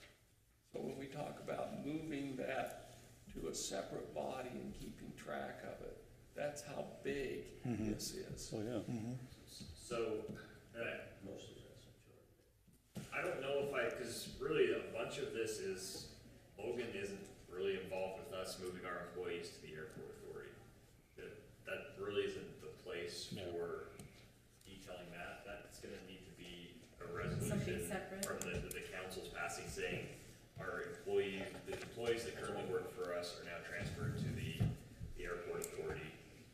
So when we talk about moving that to a separate body and keeping track of it, that's how big this is. Oh, yeah. So, Most of that's in I don't know if because really a bunch of this is, Logan isn't really involved with us moving our employees to the airport authority. That really isn't the place No. for detailing that. That's gonna need to be a Something resolution separate. from the council's passing saying, the employees that currently work for us are now transferred to the airport authority.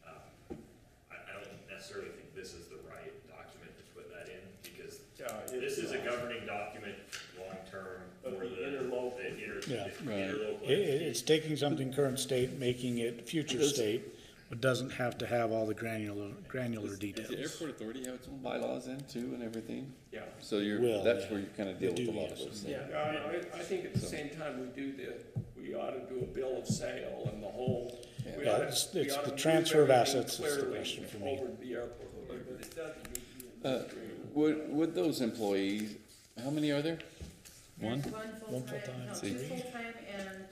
I don't necessarily think this is the right document to put that in, because this is a governing document long-term for Of the the interlocal. Yeah. Right. interlocal It's taking something current state, making it future state, but doesn't have to have all the granular Does the details. airport authority have its own bylaws in too and everything? Yeah. So Will, that's yeah. where you kind of deal They with a do, lot of yes. those things. I think at the same time we ought to do a bill of sale and the whole. we Yeah, ought to- it's we ought the to move transfer of everything assets is the clearly question for me. Over to the airport, but it doesn't need to be in the stream. Would those employees, how many are there? One? There's one full-time, full-time, no, see. 2 full-time and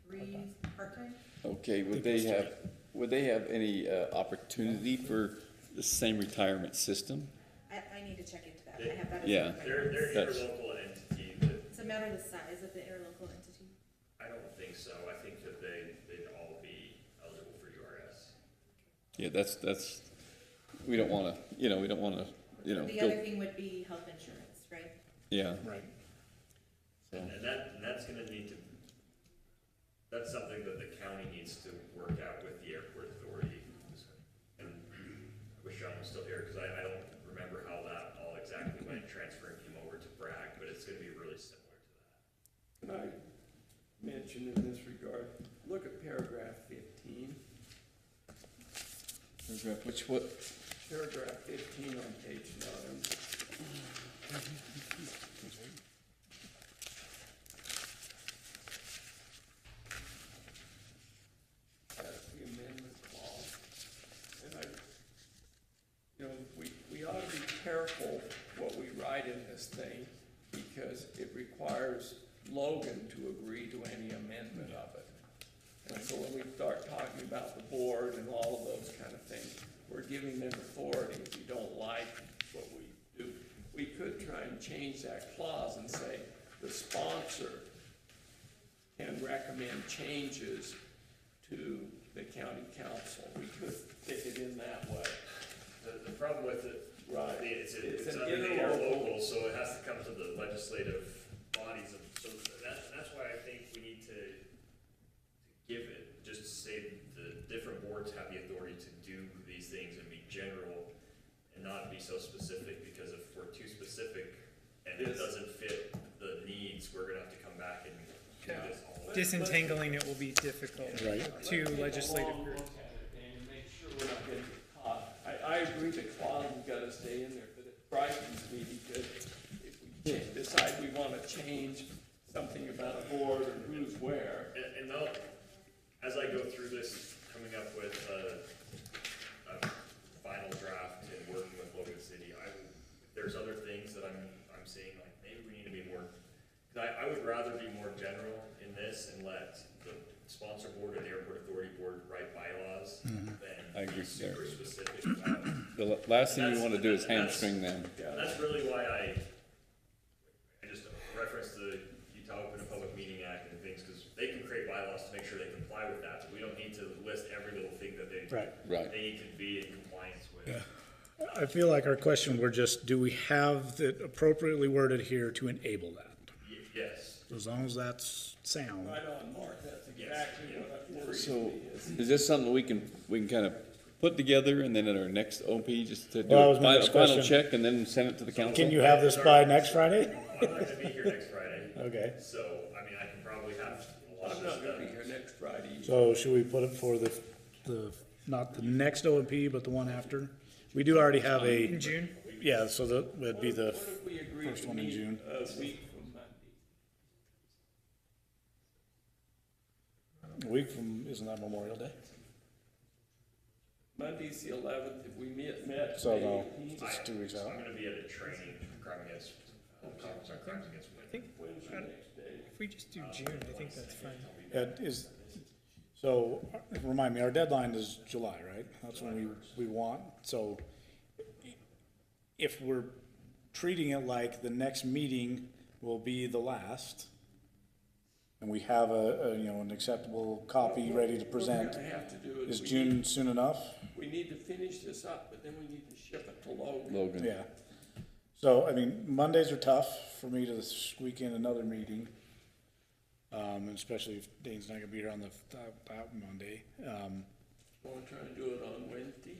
3 part-time. Okay, would they have any opportunity for the same retirement system? I need to check into that. I have that as Yeah. one of my They're notes. That's- interlocal entity that, Does it matter the size of the interlocal entity? I don't think so. I think that they'd all be eligible for URS. Yeah, that's, we don't wanna, we don't wanna, The go- other thing would be health insurance, right? yeah. Right. So, And that's gonna need to, that's something that the county needs to work out with the airport authority. And I wish John was still here, because I don't remember how that all exactly went, transferring him over to Bragg, but it's gonna be really similar to that. Can I mention in this regard, look at paragraph 15. what? Paragraph 15 on page 9. That's the amendment clause. And we ought to be careful what we write in this thing, because it requires Logan to agree to any amendment of it. And so when we start talking about the board and all of those kind of things, we're giving them authority if we don't like what we do. We could try and change that clause and say, the sponsor can recommend changes to the county council. We could stick it in that way. The problem with it, Right. it's It's an under the interlocal. interlocal, so it has to come to the legislative bodies of, so that's why I think we need to give it, just to say the different boards have the authority to do these things and be general and not be so specific, because if we're too specific and it Yes. doesn't fit the needs, we're gonna have to come back and do this all over. Disentangling it will be difficult Right. to legislative Let's groups. take a long look at it and make sure we're not getting caught. I agree the clause has gotta stay in there, but it frightens me because if we decide we wanna change something about a board or who's where, And they'll, as I go through this, coming up with a final draft and working with Logan City, there's other things that I'm seeing, like maybe we need to be more, because I would rather be more general in this and let the sponsor board or the airport authority board write bylaws I than agree be super there. specific about. The last thing you wanna do is That's- hamstring them. And that's really why I just referenced the Utah Open and Public Meeting Act and things, because they can create bylaws to make sure they comply with that, but we don't need to list every little thing that they Right. they need to be in compliance with. I feel like our question, we're just, do we have it appropriately worded here to enable that? Yes. As long as that's sound. right on, Mark, that's Yes. exactly what I'm worried So, is. is this something we can kind of put together and then at our next OP, just to do Well, that a was my next final question. check and then send it to the council? Can you have this by next Friday? I'm not gonna be here next Friday, Okay, so, I mean, I can probably have a lot I'm of not this gonna be done. here next Friday. so should we put it for not the next OMP, but the one after? We do already have In a, June? yeah, so that would be the What if we agree first to one in meet June. a week from Monday? week from, isn't that Memorial Day? Monday's the 11th, if we met So, May no. 18th, It's 2 weeks out. I'm gonna be at a training, crime against, conference on crimes against I women. think when's your next day? if we just do June, I think that's fine. It is, so, remind me, our deadline is July, right? That's when we want, so if we're treating it like the next meeting will be the last, and we have an acceptable copy ready to present, What we're gonna have to do is is June soon enough? we need to finish this up, but then we need to ship it to Logan. Logan. Yeah. So, I mean, Mondays are tough for me to squeak in another meeting. And especially if Dane's not gonna be here on that Monday. Want to try and do it on Wednesday,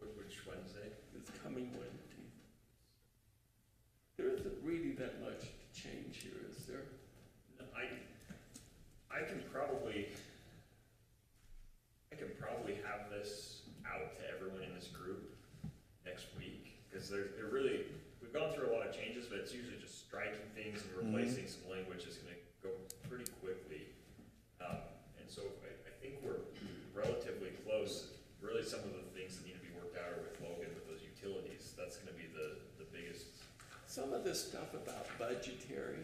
Which Wednesday? this coming Wednesday. There isn't really that much to change here, is there? I can probably have this out to everyone in this group next week, because they're really, we've gone through a lot of changes, but it's usually just striking things and replacing some language is gonna go pretty quickly. And so I think we're relatively close. Really, some of the things that need to be worked out are with Logan, with those utilities. That's gonna be the biggest budgetary.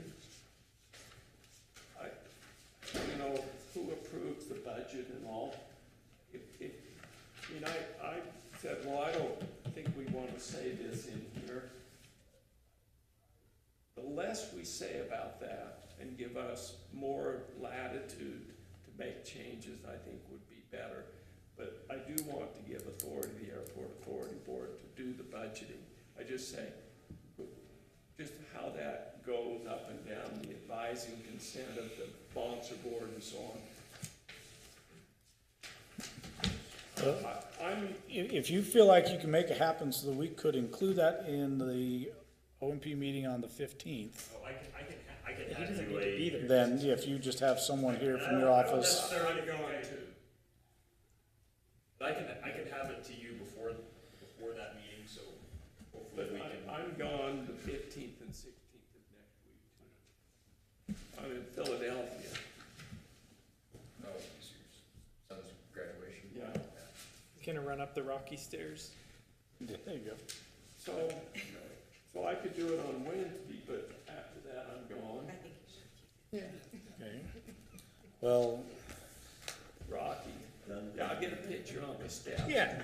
Who approves the budget and all? I said, well, I don't think we want to say this in here. The less we say about that and give us more latitude to make changes, I think would be better. But I do want to give authority to the Airport Authority Board to do the budgeting. I just say, just how that goes up and down, the advising consent of the sponsor board and so on. If you feel like you can make it happen so that we could include that in the OMP meeting on the 15th, Oh, I can He add doesn't to need to be a, there. then if you just have someone here from your I don't office, necessarily go into. But I can have it to you before that meeting, so hopefully But we can. I'm gone the 15th and 16th of next week. I'm in Philadelphia. Oh, it's your son's graduation. Yeah. Gonna run up the rocky stairs. there you go. So I could do it on Wednesday, but after that I'm gone. I think you should. Okay. Well, Rocky. Yeah, I'll get a picture on the steps. Yeah.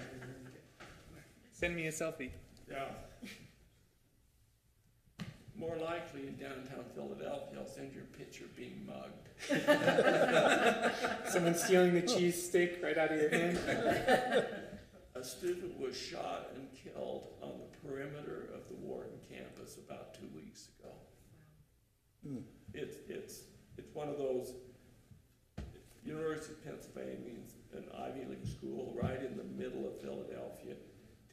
Send me a selfie. Yeah. More likely in downtown Philadelphia, I'll send you a picture of being mugged. Someone stealing the cheese steak right out of your hand. A student was shot and killed on the perimeter of the Wharton campus about 2 weeks ago. It's one of those, University of Pennsylvania is an Ivy League school right in the middle of Philadelphia.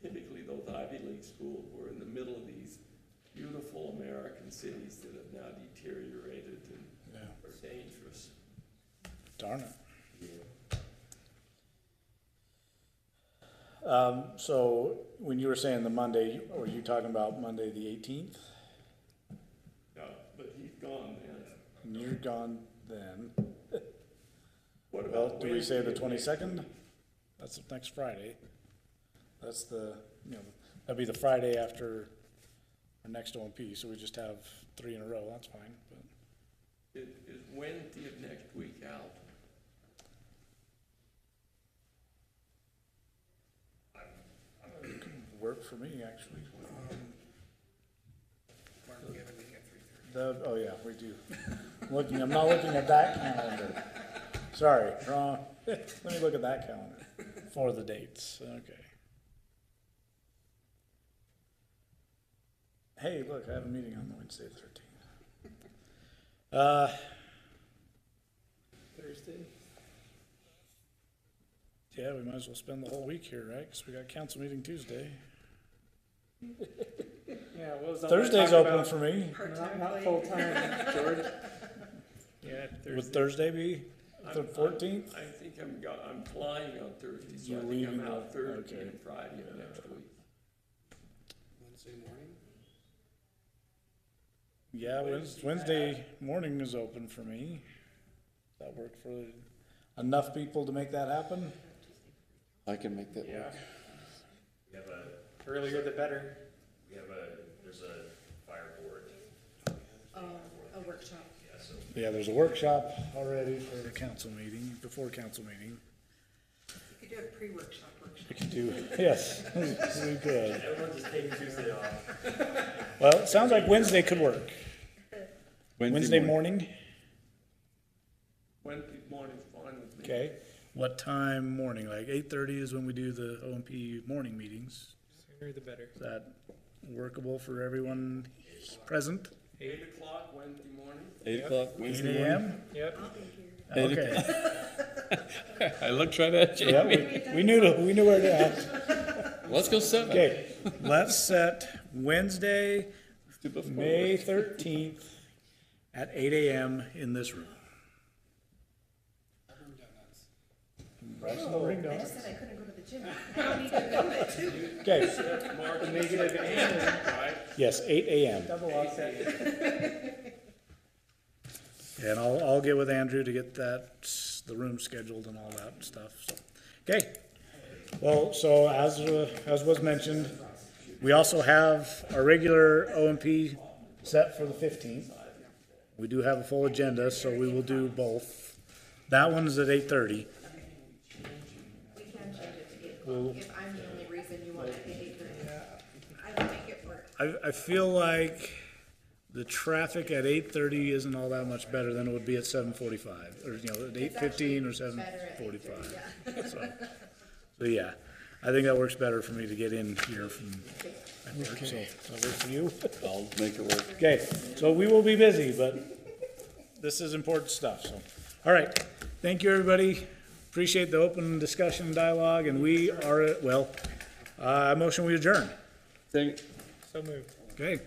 Typically those Ivy League schools were in the middle of these beautiful American cities that have now deteriorated and are dangerous. darn it. So when you were saying the Monday, were you talking about Monday the 18th? Yeah, but he's gone then. And you're gone then. What Well, about do we say the Wednesday of next 22nd? week? That's next Friday. That's that'd be the Friday after our next OMP, so we just have 3 in a row, that's fine, but. Is Wednesday of next week out? Work for me, actually. Mark, we have a meeting at 3:30. Oh yeah, we do. I'm not looking at that calendar. Sorry, wrong. Let me look at that calendar for the dates, okay. Hey, look, I have a meeting on Wednesday the 13th. Thursday. Yeah, we might as well spend the whole week here, right? Because we got council meeting Tuesday. Yeah, what was all that Thursday's talk open about? for me. Not full time, George. Yeah, Would Thursday. Thursday be the 14th? I think I'm flying on Thursday, so You're I think leaving I'm out Thursday okay. and Friday of next week. Wednesday morning? Yeah, Wednesday morning is open for me. Does that work for enough people to make that happen? I can make that Yeah, work. We have a, earlier the better. there's a fire board. A workshop. Yeah, so Yeah, there's a workshop already for the council meeting, before council meeting. You could do a pre-workshop workshop. We could do, yes, we could. everyone just take Tuesday off. Well, it sounds like Wednesday could work. Wednesday morning, Wednesday morning's fine with me. okay. What time morning? Like 8:30 is when we do the OMP morning meetings. Sooner the better. Is that workable for everyone present? 8 o'clock Wednesday morning? 8 o'clock 8 Wednesday morning. AM? Yep. Okay. I looked right at you. Yeah, we knew where to ask. Let's go 7. Okay, let's set Wednesday, Let's do before May work. 13th at 8 AM in this room. Bryce will bring I donuts. just said I couldn't go to the gym. I don't need to know that too. Okay, Mark, The negative and right? yes, 8 AM. double offset. And I'll get with Andrew to get the room scheduled and all that stuff, so. Okay, well, so as was mentioned, we also have our regular OMP set for the 15th. We do have a full agenda, so we will do both. That one's at 8:30. We can change it to 8 Well- o'clock, if I'm the only reason you want it to 8:30. I can make it work. I feel like the traffic at 8:30 isn't all that much better than it would be at 7:45, or, you know, at 8:15 or It's actually better at 7:45. 8:30, yeah. So, yeah, I think that works better for me to get in here from work, so, does that work for you? I'll make it work. Okay, so we will be busy, but this is important stuff, so. All right, thank you, everybody. Appreciate the open discussion and dialogue, and we are, motion we adjourn. Thank, So moved. Okay,